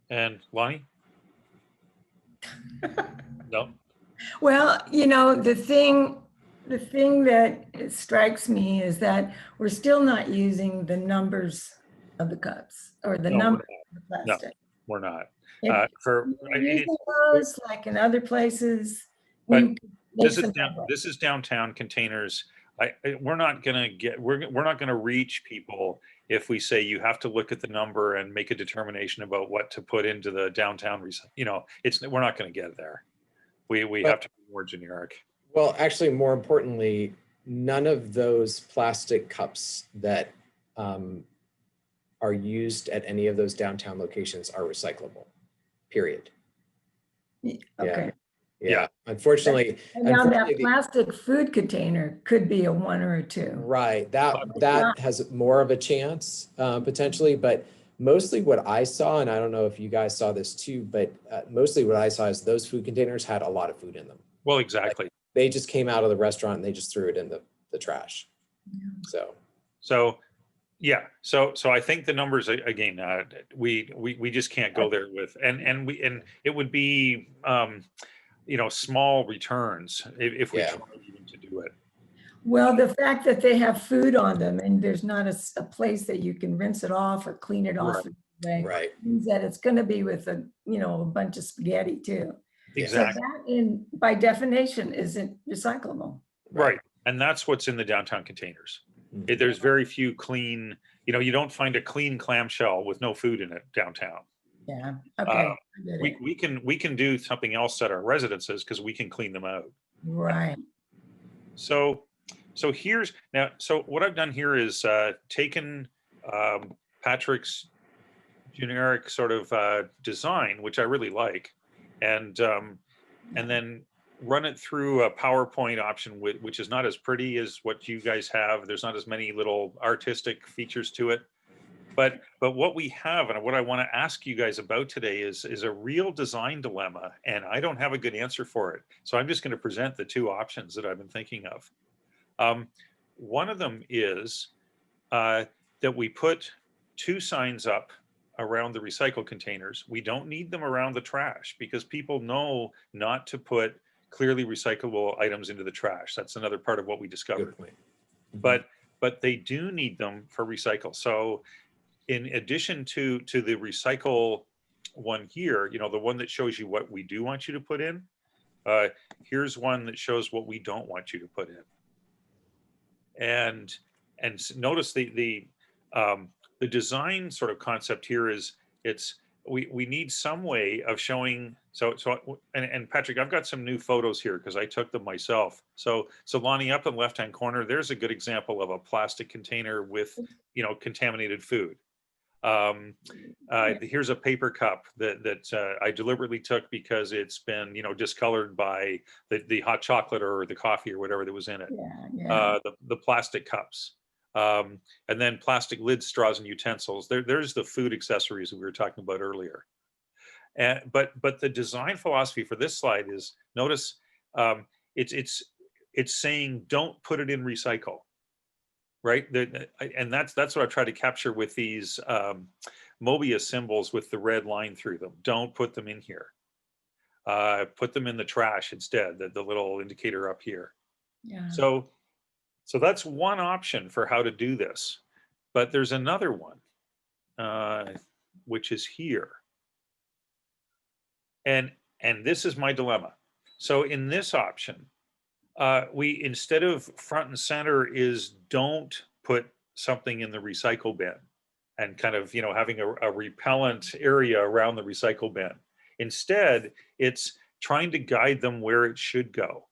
And Lonnie? No. Well, you know, the thing that strikes me is that we're still not using the numbers of the cups or the No, we're number not. of the No. plastic. We're not. If For we're using those like in other places, But we could make this is some progress. this is downtown containers. We're not gonna reach people if we say you have to look at the number and make a determination about what to put into the downtown. You know, we're not going to get there. We have to be more generic. Well, actually, more importantly, none of those plastic cups that are used at any of those downtown locations are recyclable, period. Okay. Yeah. Unfortunately, And now that unfortunately, plastic food container could be a 1 or a 2. right. That has more of a chance potentially, but mostly what I saw, and I don't know if you guys saw this too, but mostly what I saw is those food containers had a lot of food in them. Well, exactly. Like, they just came out of the restaurant and they just threw it in the trash. Yeah. So yeah. So I think the numbers again, we just can't go there with, and it would be you know, small returns if we tried even to do it. Well, the fact that they have food on them and there's not a place that you can rinse it off or clean it off, Right. means that it's going to be with a bunch of spaghetti too. Exactly. So that, by definition, isn't recyclable. Right. And that's what's in the downtown containers. Mhm. There's very few clean, you know, you don't find a clean clamshell with no food in it downtown. Yeah. Okay. We can do something else at our residences because we can clean them out. Right. So here's now. So what I've done here is taken Patrick's generic sort of design, which I really like, and then run it through a PowerPoint option, which is not as pretty as what you guys have. There's not as many little artistic features to it. But what we have, and what I want to ask you guys about today is a real design dilemma, and I don't have a good answer for it. So I'm just going to present the two options that I've been thinking of. One of them is that we put 2 signs up around the recycle containers. We don't need them around the trash because people know not to put clearly recyclable items into the trash. That's another part of what we discovered. Good point. But they do need them for recycle. So in addition to the recycle one here, you know, the one that shows you what we do want you to put in, here's one that shows what we don't want you to put in. And notice the design sort of concept here is we need some way of showing. And Patrick, I've got some new photos here because I took them myself. So Lonnie, up in the left-hand corner, there's a good example of a plastic container with, you know, contaminated food. Here's a paper cup that I deliberately took because it's been, you know, discolored by the hot chocolate or the coffee or whatever that was in it. Yeah. The plastic cups, and then plastic lids, straws, and utensils. There's the food accessories that we were talking about earlier. But the design philosophy for this slide is, notice it's saying don't put it in recycle. Right, and that's what I try to capture with these Mobius symbols with the red line through them. Don't put them in here. Put them in the trash instead. The little indicator up here. Yeah. So that's one option for how to do this, but there's another one, which is here, and this is my dilemma. So in this option, we, instead of front and center, is don't put something in the recycle bin and kind of, you know, having a repellent area around the recycle bin. Instead, it's trying to guide them where it should go.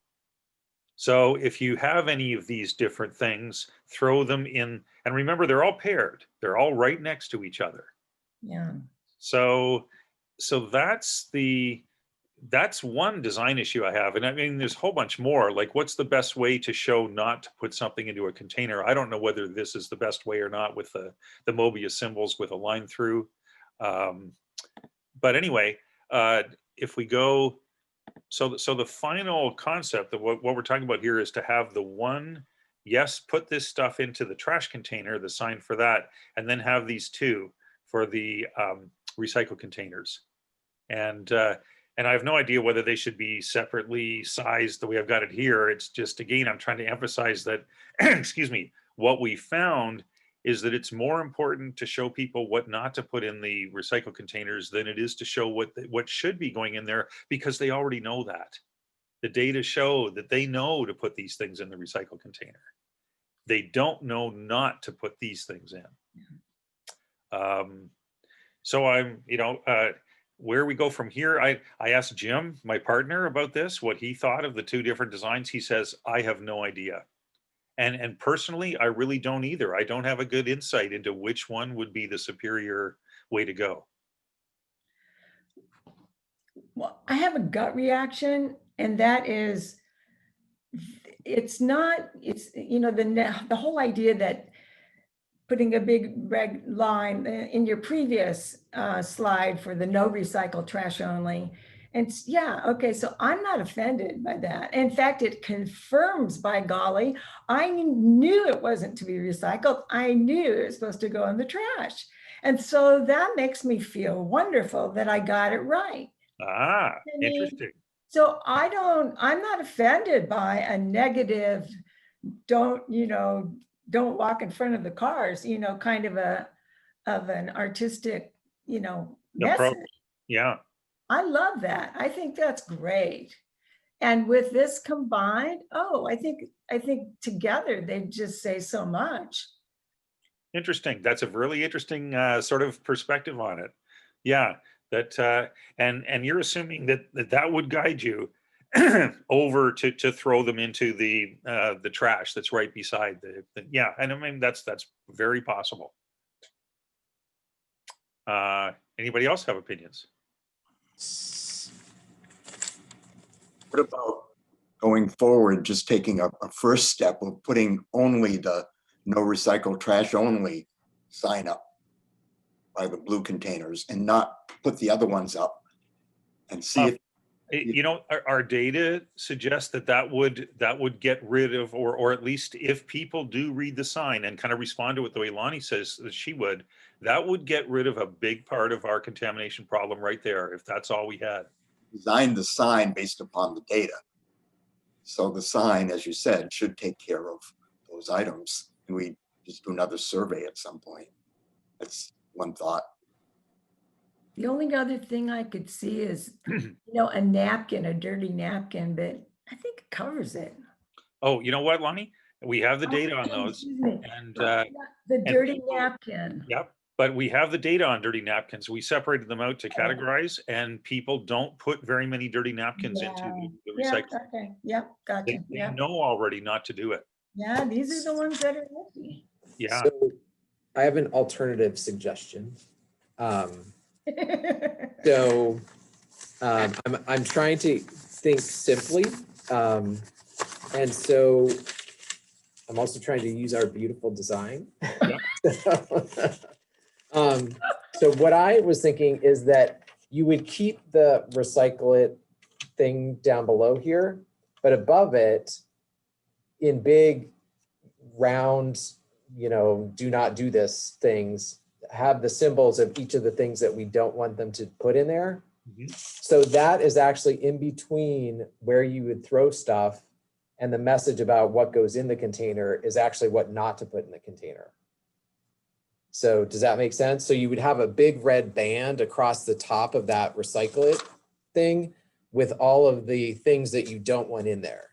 So if you have any of these different things, throw them in, and remember, they're all paired. They're all right next to each other. Yeah. So that's that's one design issue I have. And I mean, there's a whole bunch more. Like, what's the best way to show not to put something into a container? I don't know whether this is the best way or not with the Mobius symbols with a line through. But anyway, if we go, so the final concept of what we're talking about here is to have the one, yes, put this stuff into the trash container, the sign for that, and then have these two for the recycle containers. And I have no idea whether they should be separately sized the way I've got it here. It's just, again, I'm trying to emphasize that, excuse me, what we found is that it's more important to show people what not to put in the recycle containers than it is to show what should be going in there, because they already know that. The data show that they know to put these things in the recycle container. They don't know not to put these things in. So I'm, where we go from here, I asked Jim, my partner, about this, what he thought of the two different designs. He says, I have no idea. And personally, I really don't either. I don't have a good insight into which one would be the superior way to go. Well, I have a gut reaction, and that is, it's the whole idea that putting a big red line in your previous slide for the no recycle trash only. And yeah, okay, so I'm not offended by that. In fact, it confirms, by golly, I knew it wasn't to be recycled. I knew it was supposed to go in the trash. And so that makes me feel wonderful that I got it right. Ah, interesting. So I'm not offended by a negative, don't walk in front of the cars, kind of an artistic, message. Yeah. I love that. I think that's great. And with this combined, I think together they just say so much. Interesting. That's a really interesting sort of perspective on it. Yeah. That and you're assuming that would guide you over to throw them into the trash that's right beside the yeah. And I mean, that's very possible. Anybody else have opinions? What about going forward, just taking a first step of putting only the no recycle trash only sign up by the blue containers and not put the other ones up and see if our data suggests that would get rid of, or at least if people do read the sign and kind of respond to it the way Lonnie says that she would, that would get rid of a big part of our contamination problem right there, if that's all we had. design the sign based upon the data. So the sign, as you said, should take care of those items. And we just do another survey at some point. That's one thought. The only other thing I could see is, a napkin, a dirty napkin, but I think it covers it. Oh, you know what, Lonnie? We have the data on those. And the dirty napkin. Yep. But we have the data on dirty napkins. We separated them out to categorize, and people don't put very many dirty napkins into the recycling. Yeah, okay. Yep, gotcha. They know already not to do it. Yeah, these are the ones that are empty. Yeah. So I have an alternative suggestion. So I'm trying to think simply. And so I'm also trying to use our beautiful design. So what I was thinking is that you would keep the recycle it thing down below here, but above it in big round, do not do this things, have the symbols of each of the things that we don't want them to put in there. Mm-hmm. So that is actually in between where you would throw stuff, and the message about what goes in the container is actually what not to put in the container. So does that make sense? So you would have a big red band across the top of that recycle it thing with all of the things that you don't want in there.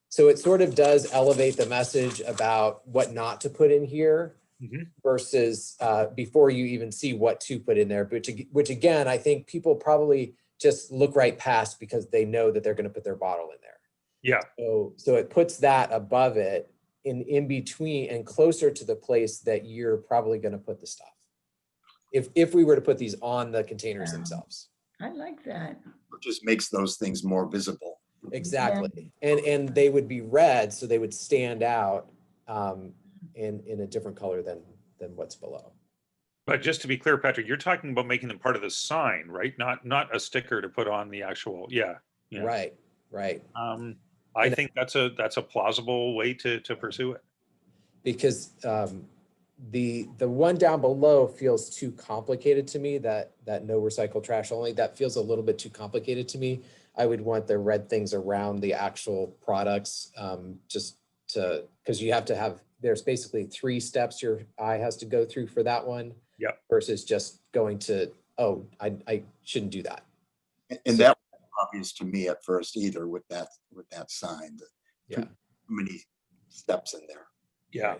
So it sort of does elevate the message about what not to put in here. Mm-hmm. Versus before you even see what to put in there, which again, I think people probably just look right past because they know that they're going to put their bottle in there. Yeah. So it puts that above it in between and closer to the place that you're probably going to put the stuff. If we were to put these on the containers themselves. I like that. It just makes those things more visible. Exactly. And they would be red, so they would stand out in a different color than what's below. But just to be clear, Patrick, you're talking about making them part of the sign, right? Not a sticker to put on the actual, yeah. Right, right. I think that's a plausible way to pursue it. Because the one down below feels too complicated to me, that no recycle trash only, that feels a little bit too complicated to me. I would want the red things around the actual products, just to, because you have to have, there's basically 3 steps your eye has to go through for that one. Yep. Versus just going to, oh, I shouldn't do that. And So, that wasn't obvious to me at first either with that sign. yeah. Too many steps in there. Yeah.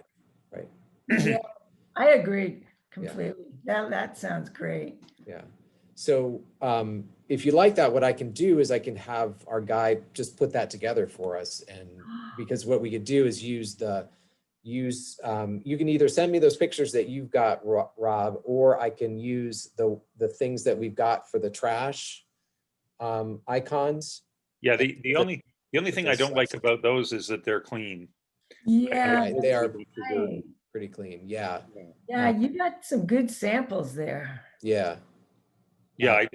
Right. Yeah, I agree completely. That sounds great. Yeah. So if you like that, what I can do is I can have our guy just put that together for us. And because what we could do is you can either send me those pictures that you've got, Rob, or I can use the things that we've got for the trash icons. Yeah, the only thing I don't like about those is that they're clean. Yeah, Right, they are right. pretty clean. Yeah. Yeah, you got some good samples there. Yeah. Yeah,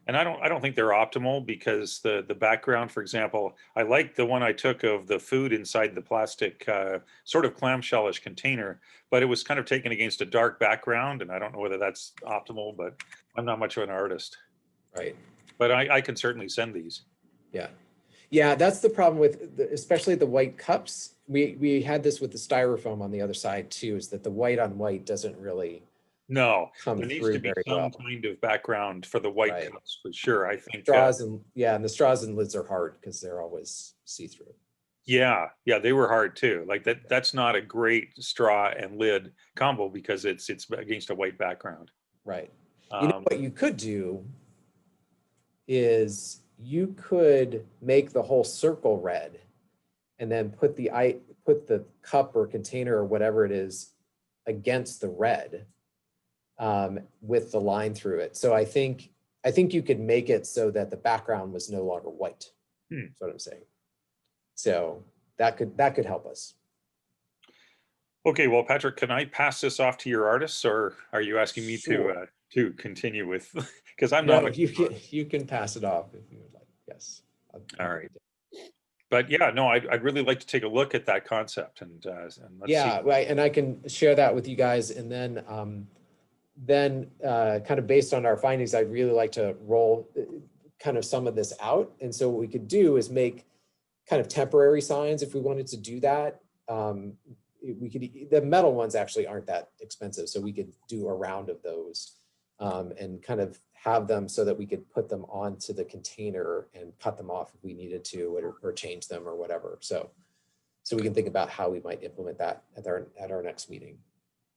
I don't think they're optimal because the background, for example, I like the one I took of the food inside the plastic sort of clamshellish container, but it was kind of taken against a dark background, and I don't know whether that's optimal, but I'm not much of an artist. Right. But I can certainly send these. Yeah. Yeah, that's the problem with especially the white cups. We had this with the styrofoam on the other side too, is that the white on white doesn't really No, come there needs through to be very some well. kind of background for the white Right. cups for sure. I think Straws and the straws and lids are hard because they're always see-through. yeah, they were hard too. Like that's not a great straw and lid combo because it's against a white background. Right. You know what you could do is you could make the whole circle red and then put the cup or container or whatever it is against the red with the line through it. So I think you could make it so that the background was no longer white. That's what I'm saying. So that could help us. Okay, well, Patrick, can I pass this off to your artists, or are you asking me Sure. to continue with? Because I'm No, not. you can pass it off if you would like. Yes. All right. But yeah, no, I'd really like to take a look at that concept and let's yeah, see. right. And I can share that with you guys, and then kind of based on our findings, I'd really like to roll kind of some of this out. And so what we could do is make kind of temporary signs if we wanted to do that. The metal ones actually aren't that expensive, so we could do a round of those and kind of have them so that we could put them onto the container and cut them off if we needed to, or change them or whatever. So we can think about how we might implement that at our next meeting.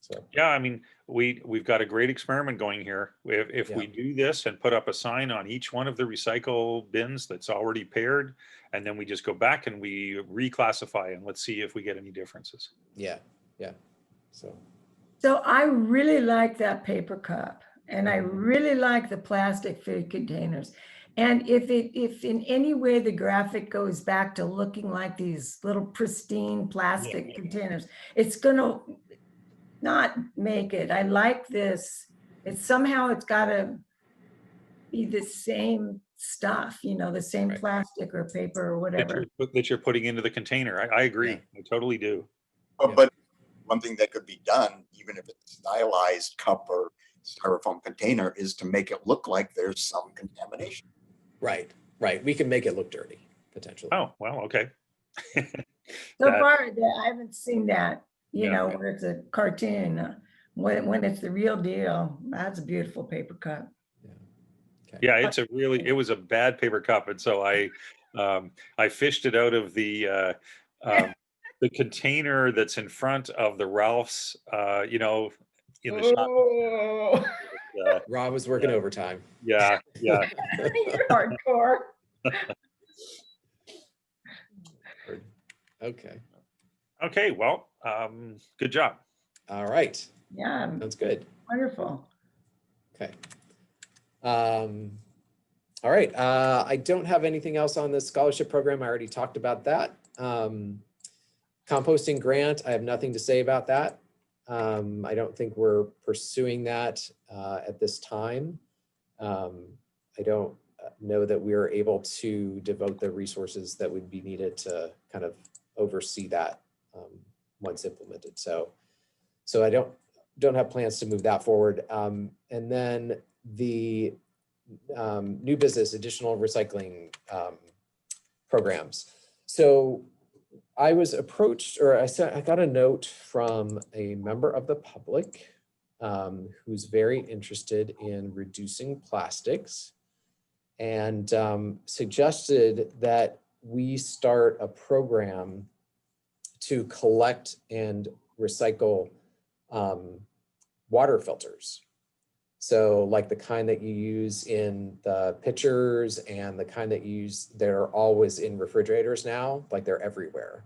So Yeah, I mean, we've got a great experiment going here. If we do this and put up a sign on each one of the recycle bins that's already paired, and then we just go back and we reclassify, and let's see if we get any differences. yeah. So I really like that paper cup, and I really like the plastic food containers. And if in any way the graphic goes back to looking like these little pristine plastic containers, it's gonna not make it. I like this. It's got to be the same stuff, the same plastic or paper or whatever. That you're putting into the container. I agree. I totally do. But one thing that could be done, even if it's a stylized cup or styrofoam container, is to make it look like there's some contamination. Right. We can make it look dirty, potentially. Oh, well, okay. So far, I haven't seen that, Yeah. where it's a cartoon. When it's the real deal, that's a beautiful paper cup. Yeah, it was a bad paper cup, and so I fished it out of the container that's in front of the Ralph's, in the shop. Rob was working overtime. Yeah. You're hardcore. Okay, well, good job. All right. Yeah. Sounds good. Wonderful. Okay. All right, I don't have anything else on the scholarship program. I already talked about that. Composting grant, I have nothing to say about that. I don't think we're pursuing that at this time. I don't know that we are able to devote the resources that would be needed to kind of oversee that once implemented. So I don't have plans to move that forward. And then the new business, additional recycling programs. So I was approached, or I got a note from a member of the public who's very interested in reducing plastics, and suggested that we start a program to collect and recycle water filters. So like the kind that you use in the pitchers and the kind that you use, they're always in refrigerators now, like they're everywhere.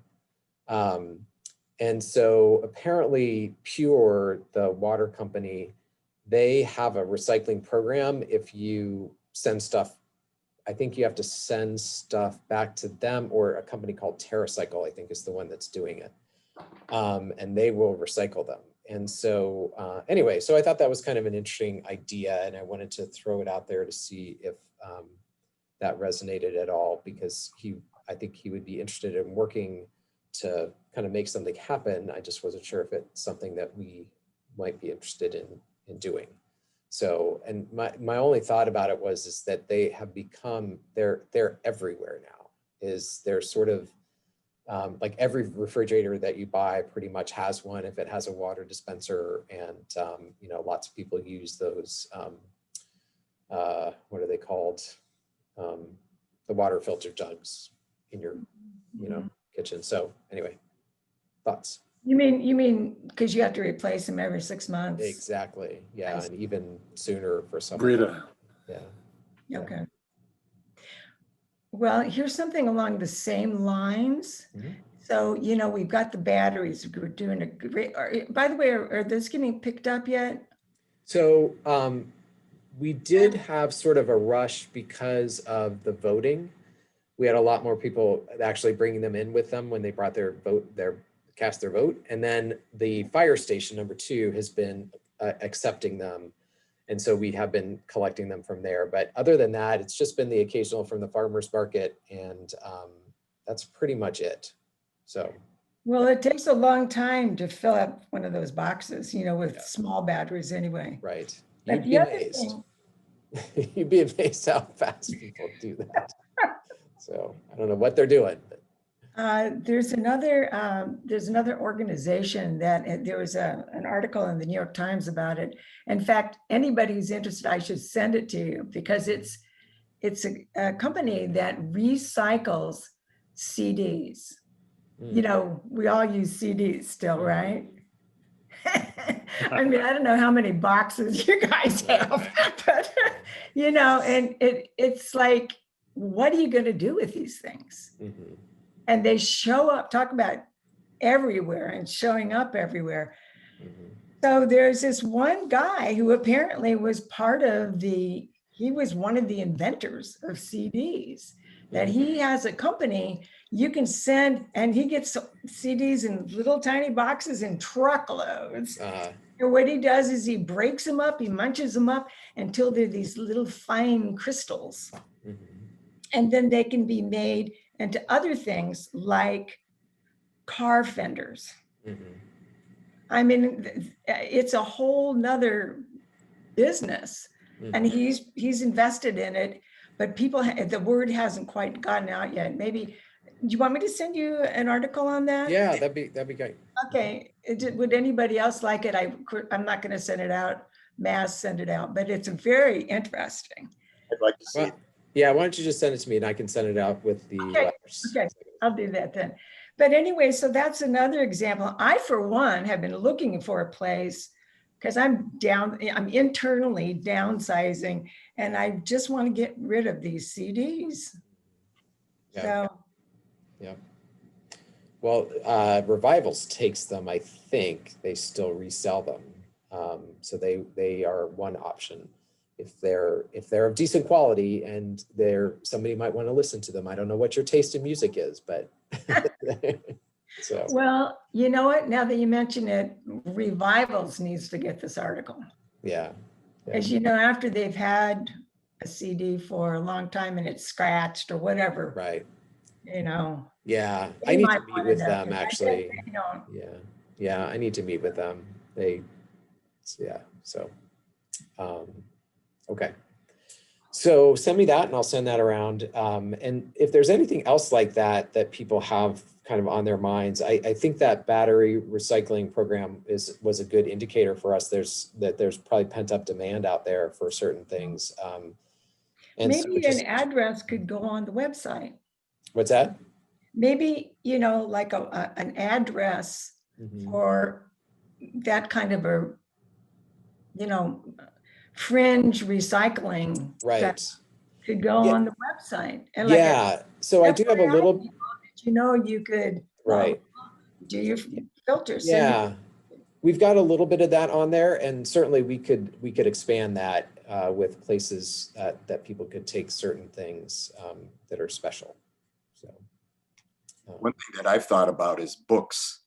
And so apparently Pure, the water company, they have a recycling program. If you send stuff, I think you have to send stuff back to them, or a company called TerraCycle, I think is the one that's doing it. And they will recycle them. And so anyway, so I thought that was kind of an interesting idea, and I wanted to throw it out there to see if that resonated at all, because I think he would be interested in working to kind of make something happen. I just wasn't sure if it's something that we might be interested in doing. So, and my only thought about it is that they have become, they're everywhere now. They're sort of like every refrigerator that you buy pretty much has one if it has a water dispenser, and you know, lots of people use those. What are they called? The water filter jugs in your, you know, kitchen. So anyway, thoughts? You mean because you have to replace them every 6 months? Exactly. Yeah, and even sooner for some. Brita. Yeah. Okay. Well, here's something along the same lines. Mm-hmm. So, you know, we've got the batteries. We're doing a great, by the way, are those getting picked up yet? So we did have sort of a rush because of the voting. We had a lot more people actually bringing them in with them when they brought their vote, cast their vote. And then the fire station number 2 has been accepting them. And so we have been collecting them from there. But other than that, it's just been the occasional from the farmer's market. And that's pretty much it. So. Well, it takes a long time to fill up one of those boxes, you know, with small batteries anyway. Right. But You'd be amazed. You'd be amazed how fast people do that. So I don't know what they're doing. There's another organization that there was an article in the New York Times about it. In fact, anybody who's interested, I should send it to you, because it's a company that recycles CDs. You know, we all use CDs still, right? I mean, I don't know how many boxes you guys have, but you know, and it's like, what are you going to do with these things? Mm-hmm. And they show up, talk about everywhere and showing up everywhere. Mm-hmm. So there's this one guy who apparently was he was one of the inventors of CDs, that he has a company you can send, and he gets CDs in little tiny boxes in truckloads. And what he does is he breaks them up, he munches them up until they're these little fine crystals. Mm-hmm. And then they can be made into other things like car fenders. Mm-hmm. I mean, it's a whole nother business. Mm-hmm. And he's invested in it, but the word hasn't quite gotten out yet. Maybe, do you want me to send you an article on that? Yeah, that'd be great. Okay. Would anybody else like it? I'm not going to send it out, send it out, but it's very interesting. I'd like to see it. Yeah, why don't you just send it to me and I can send it out with the letters. Okay, I'll do that then. But anyway, so that's another example. I, for one, have been looking for a place because I'm internally downsizing, and I just want to get rid of these CDs. Yeah. So. Yeah. Well, Revivals takes them, I think they still resell them. So they are one option. if they're of decent quality and somebody might want to listen to them. I don't know what your taste in music is, but so. Well, you know what? Now that you mention it, Revivals needs to get this article. Yeah. As you know, after they've had a CD for a long time and it's scratched or whatever, Right. you know. Yeah, they I need might to meet want with it them after. I bet actually. they don't. Yeah, I need to meet with them. So, okay. So send me that and I'll send that around. And if there's anything else like that people have kind of on their minds, I think that battery recycling program was a good indicator for us. There's probably pent up demand out there for certain things. And Maybe so an address could go on the website. What's that? Maybe, like an address Mhm. for that kind of a, fringe recycling. Right. That could go on the website. And so I do have a little, you could right. do your filters. Yeah, we've got a little bit of that on there, and certainly we could expand that with places that people could take certain things that are special. So one thing that I've thought about is books,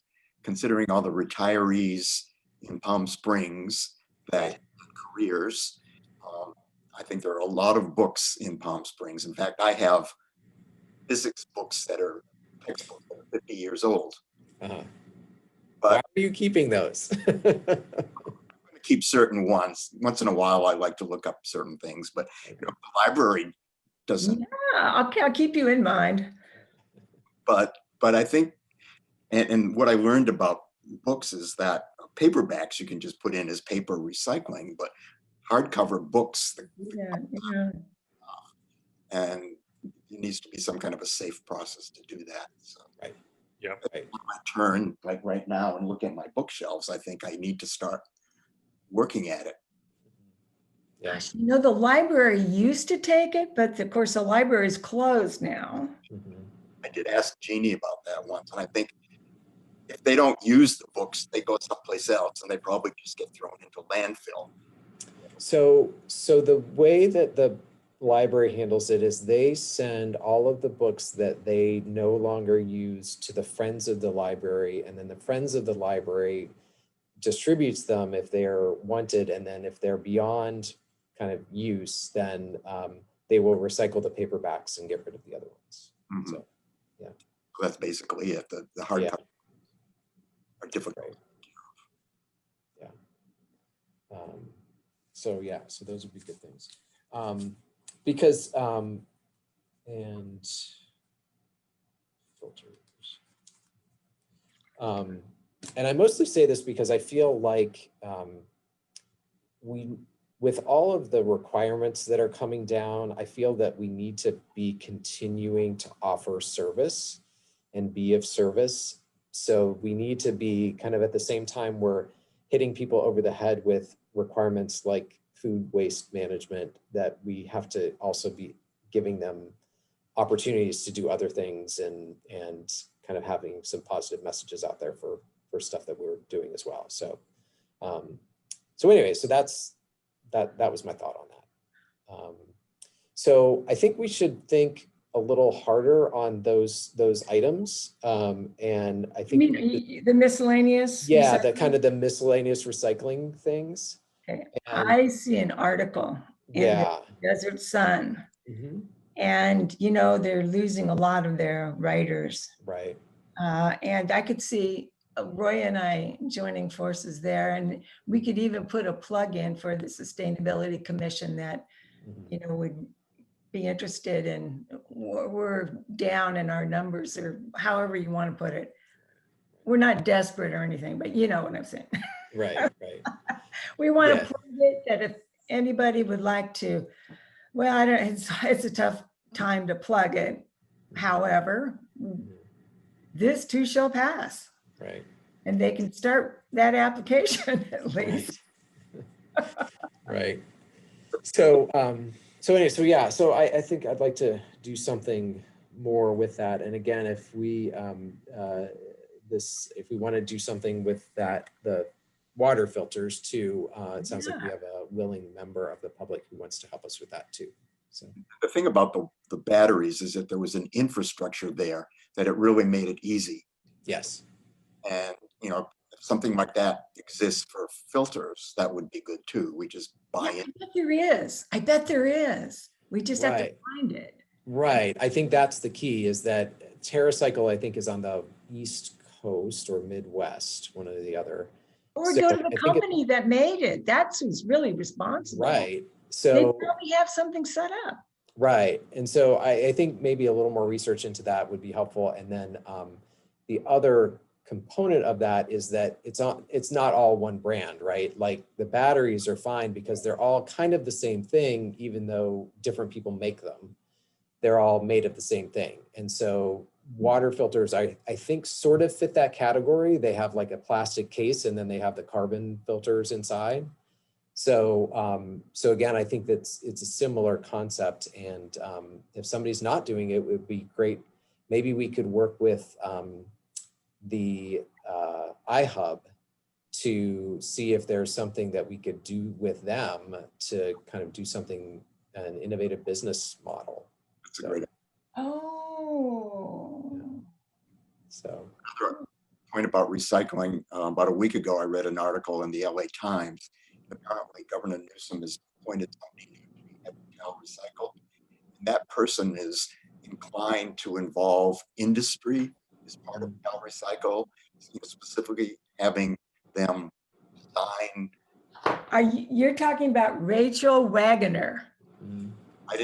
considering all the retirees in Palm Springs that have careers. I think there are a lot of books in Palm Springs. In fact, I have physics books that are textbooks that are 50 years old. But Why are you keeping those? I'm going to keep certain ones. Once in a while, I like to look up certain things, but the library doesn't. Yeah, I'll keep you in mind. But I think, and what I learned about books is that paperbacks you can just put in as paper recycling, but hardcover books, and it needs to be some kind of a safe process to do that. So, right. Yeah. Right. when I turn like right now and look at my bookshelves, I think I need to start working at it. Yeah. Gosh, the library used to take it, but of course the library is closed now. Mhm. I did ask Jeannie about that once, and I think if they don't use the books, they go someplace else, and they probably just get thrown into landfill. So the way that the library handles it is they send all of the books that they no longer use to the Friends of the Library, and then the Friends of the Library distributes them if they're wanted, and then if they're beyond kind of use, then they will recycle the paperbacks and get rid of the other ones. Mm-hmm. So that's basically it. The hard copy are difficult. Right. Yeah. So those would be good things. Because and filters. And I mostly say this because I feel like with all of the requirements that are coming down, I feel that we need to be continuing to offer service and be of service. So we need to be kind of at the same time we're hitting people over the head with requirements like food waste management, that we have to also be giving them opportunities to do other things and kind of having some positive messages out there for stuff that we're doing as well. So anyway, so that was my thought on that. So I think we should think a little harder on those items. And I think the miscellaneous? Yeah, the kind of the miscellaneous recycling things. Okay. And, I see an article in the Desert Sun, and they're losing a lot of their writers. Right. And I could see Roy and I joining forces there, and we could even put a plug in for the Sustainability Commission that would be interested in. We're down in our numbers, or however you want to put it. We're not desperate or anything, but you know what I'm saying. Right. We want to plug it, that if anybody would like to, well, it's a tough time to plug it. However, this too shall pass. Right. And they can start that application at least. Right. So anyway, so I think I'd like to do something more with that. And again, if we want to do something with that, the water filters too. It sounds like we Yeah. have a willing member of the public who wants to help us with that too. So The thing about the batteries is that there was an infrastructure there that it really made it easy. yes, And, you know, if something like that exists for filters, that would be good too. We just buy Yeah, it. I bet there is. I bet there is. We just have to Right. find it. right. I think that's the key, is that TerraCycle, I think, is on the East Coast or Midwest, one or the other. Or So go to I the think company that made it. That's who's really responsible. right. They So probably have something set up. right. And so I think maybe a little more research into that would be helpful. And then the other component of that is that it's not all one brand, right? Like the batteries are fine because they're all kind of the same thing, even though different people make them. They're all made of the same thing. And so water filters, I think sort of fit that category. They have like a plastic case and then they have the carbon filters inside. So, so again, I think that's it's a similar concept. And if somebody's not doing it, it would be great. Maybe we could work with the iHub to see if there's something that we could do with them to kind of do something, an innovative business model. It's a great Oh. So, point about recycling. About a week ago, I read an article in the LA Times. Apparently, Governor Newsom has appointed somebody new to be head of Cal Recycle. And that person is inclined to involve industry as part of Cal Recycle, specifically having them design. You're talking about Rachel Wagoner. I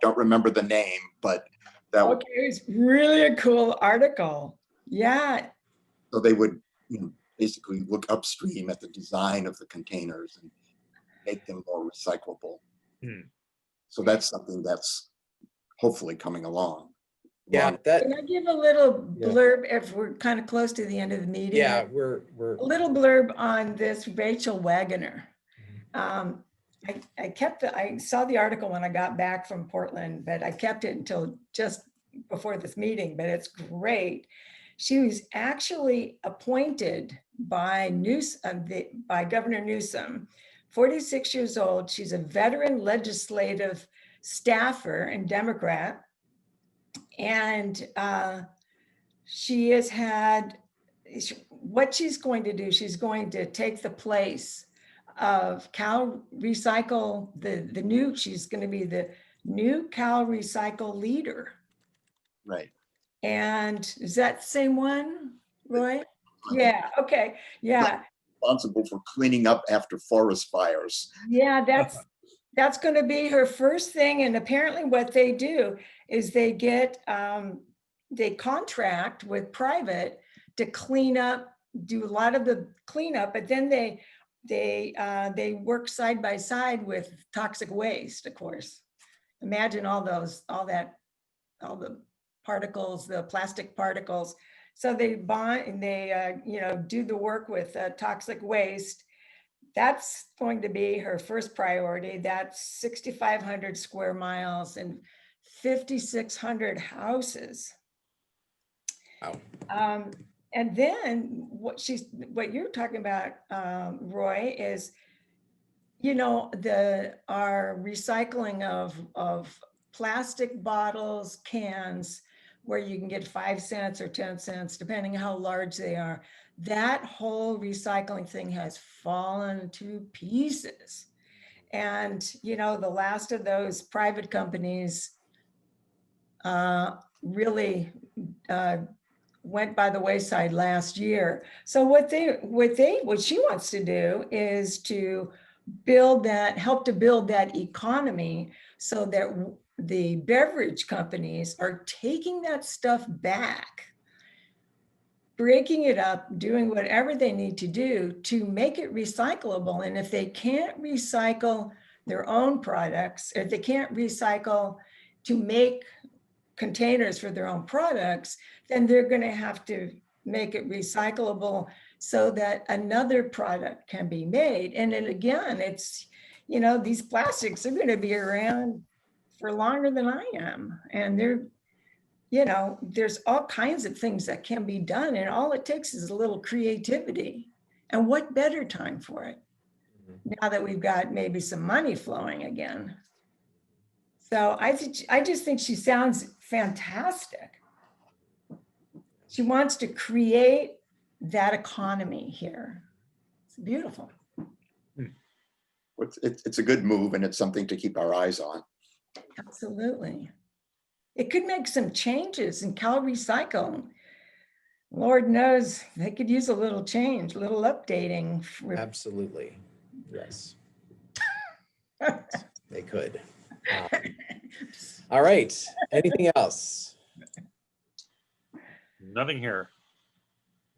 don't remember the name, but that would, Okay, it's really a cool article. Yeah. so they would, you know, basically look upstream at the design of the containers and make them more recyclable. So that's something that's hopefully coming along. yeah, that, Can I give a little Yeah. blurb if we're kind of close to the end of the meeting? yeah, A little blurb on this Rachel Wagoner. I saw the article when I got back from Portland, but I kept it until just before this meeting, but it's great. She was actually appointed by Governor Newsom, 46 years old. She's a veteran legislative staffer and Democrat. And she has had, what she's going to do, she's going to take the place of Cal Recycle, she's going to be the new Cal Recycle leader. Right. And is that the same one, Roy? Yeah, okay, yeah. Responsible for cleaning up after forest fires. Yeah, that's going to be her first thing. And apparently what they do is they get, they contract with private to clean up, do a lot of the cleanup, but then they work side by side with toxic waste, of course. Imagine all the particles, the plastic particles. So they bond and they, do the work with toxic waste. That's going to be her first priority. That's 6,500 square miles and 5,600 houses. wow. And then what you're talking about, Roy, is, our recycling of plastic bottles, cans, where you can get 5 cents or 10 cents, depending on how large they are. That whole recycling thing has fallen to pieces. And, the last of those private companies really went by the wayside last year. So what she wants to do is to help to build that economy so that the beverage companies are taking that stuff back, breaking it up, doing whatever they need to do to make it recyclable. And if they can't recycle their own products, if they can't recycle to make containers for their own products, then they're going to have to make it recyclable so that another product can be made. And then again, it's, these plastics are going to be around for longer than I am. And there's all kinds of things that can be done. And all it takes is a little creativity. And what better time for it Mhm. now that we've got maybe some money flowing again? So I just think she sounds fantastic. She wants to create that economy here. It's beautiful. It's a good move and it's something to keep our eyes on. Absolutely. It could make some changes in Cal Recycle. Lord knows they could use a little change, a little updating. Absolutely. Yes, they could. All right. Anything else? Nothing here.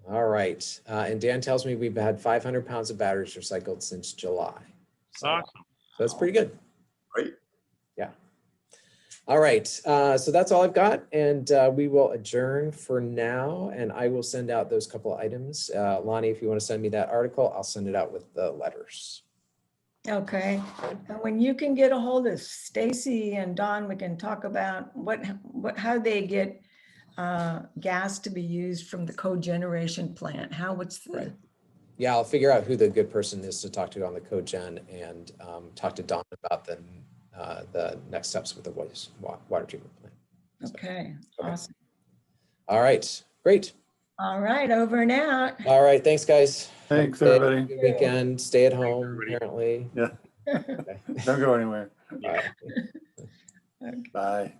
All right. And Dan tells me we've had 500 pounds of batteries recycled since July. So Awesome. that's pretty good. Great. Yeah. All right. So that's all I've got. And we will adjourn for now. And I will send out those couple of items. Lonnie, if you want to send me that article, I'll send it out with the letters. Okay. And when you can get a hold of Stacy and Don, we can talk about how they get gas to be used from the cogeneration plant. What's the, Right. Yeah, I'll figure out who the good person is to talk to on the cogen and talk to Don about the next steps with the water treatment plant. okay, Okay. awesome. All right, great. All right, over and out. All right, thanks, guys. Have a Thanks, good everybody. Good weekend. Stay at home, everybody. apparently. Yeah, Okay. don't go anywhere. All right. Okay. Bye.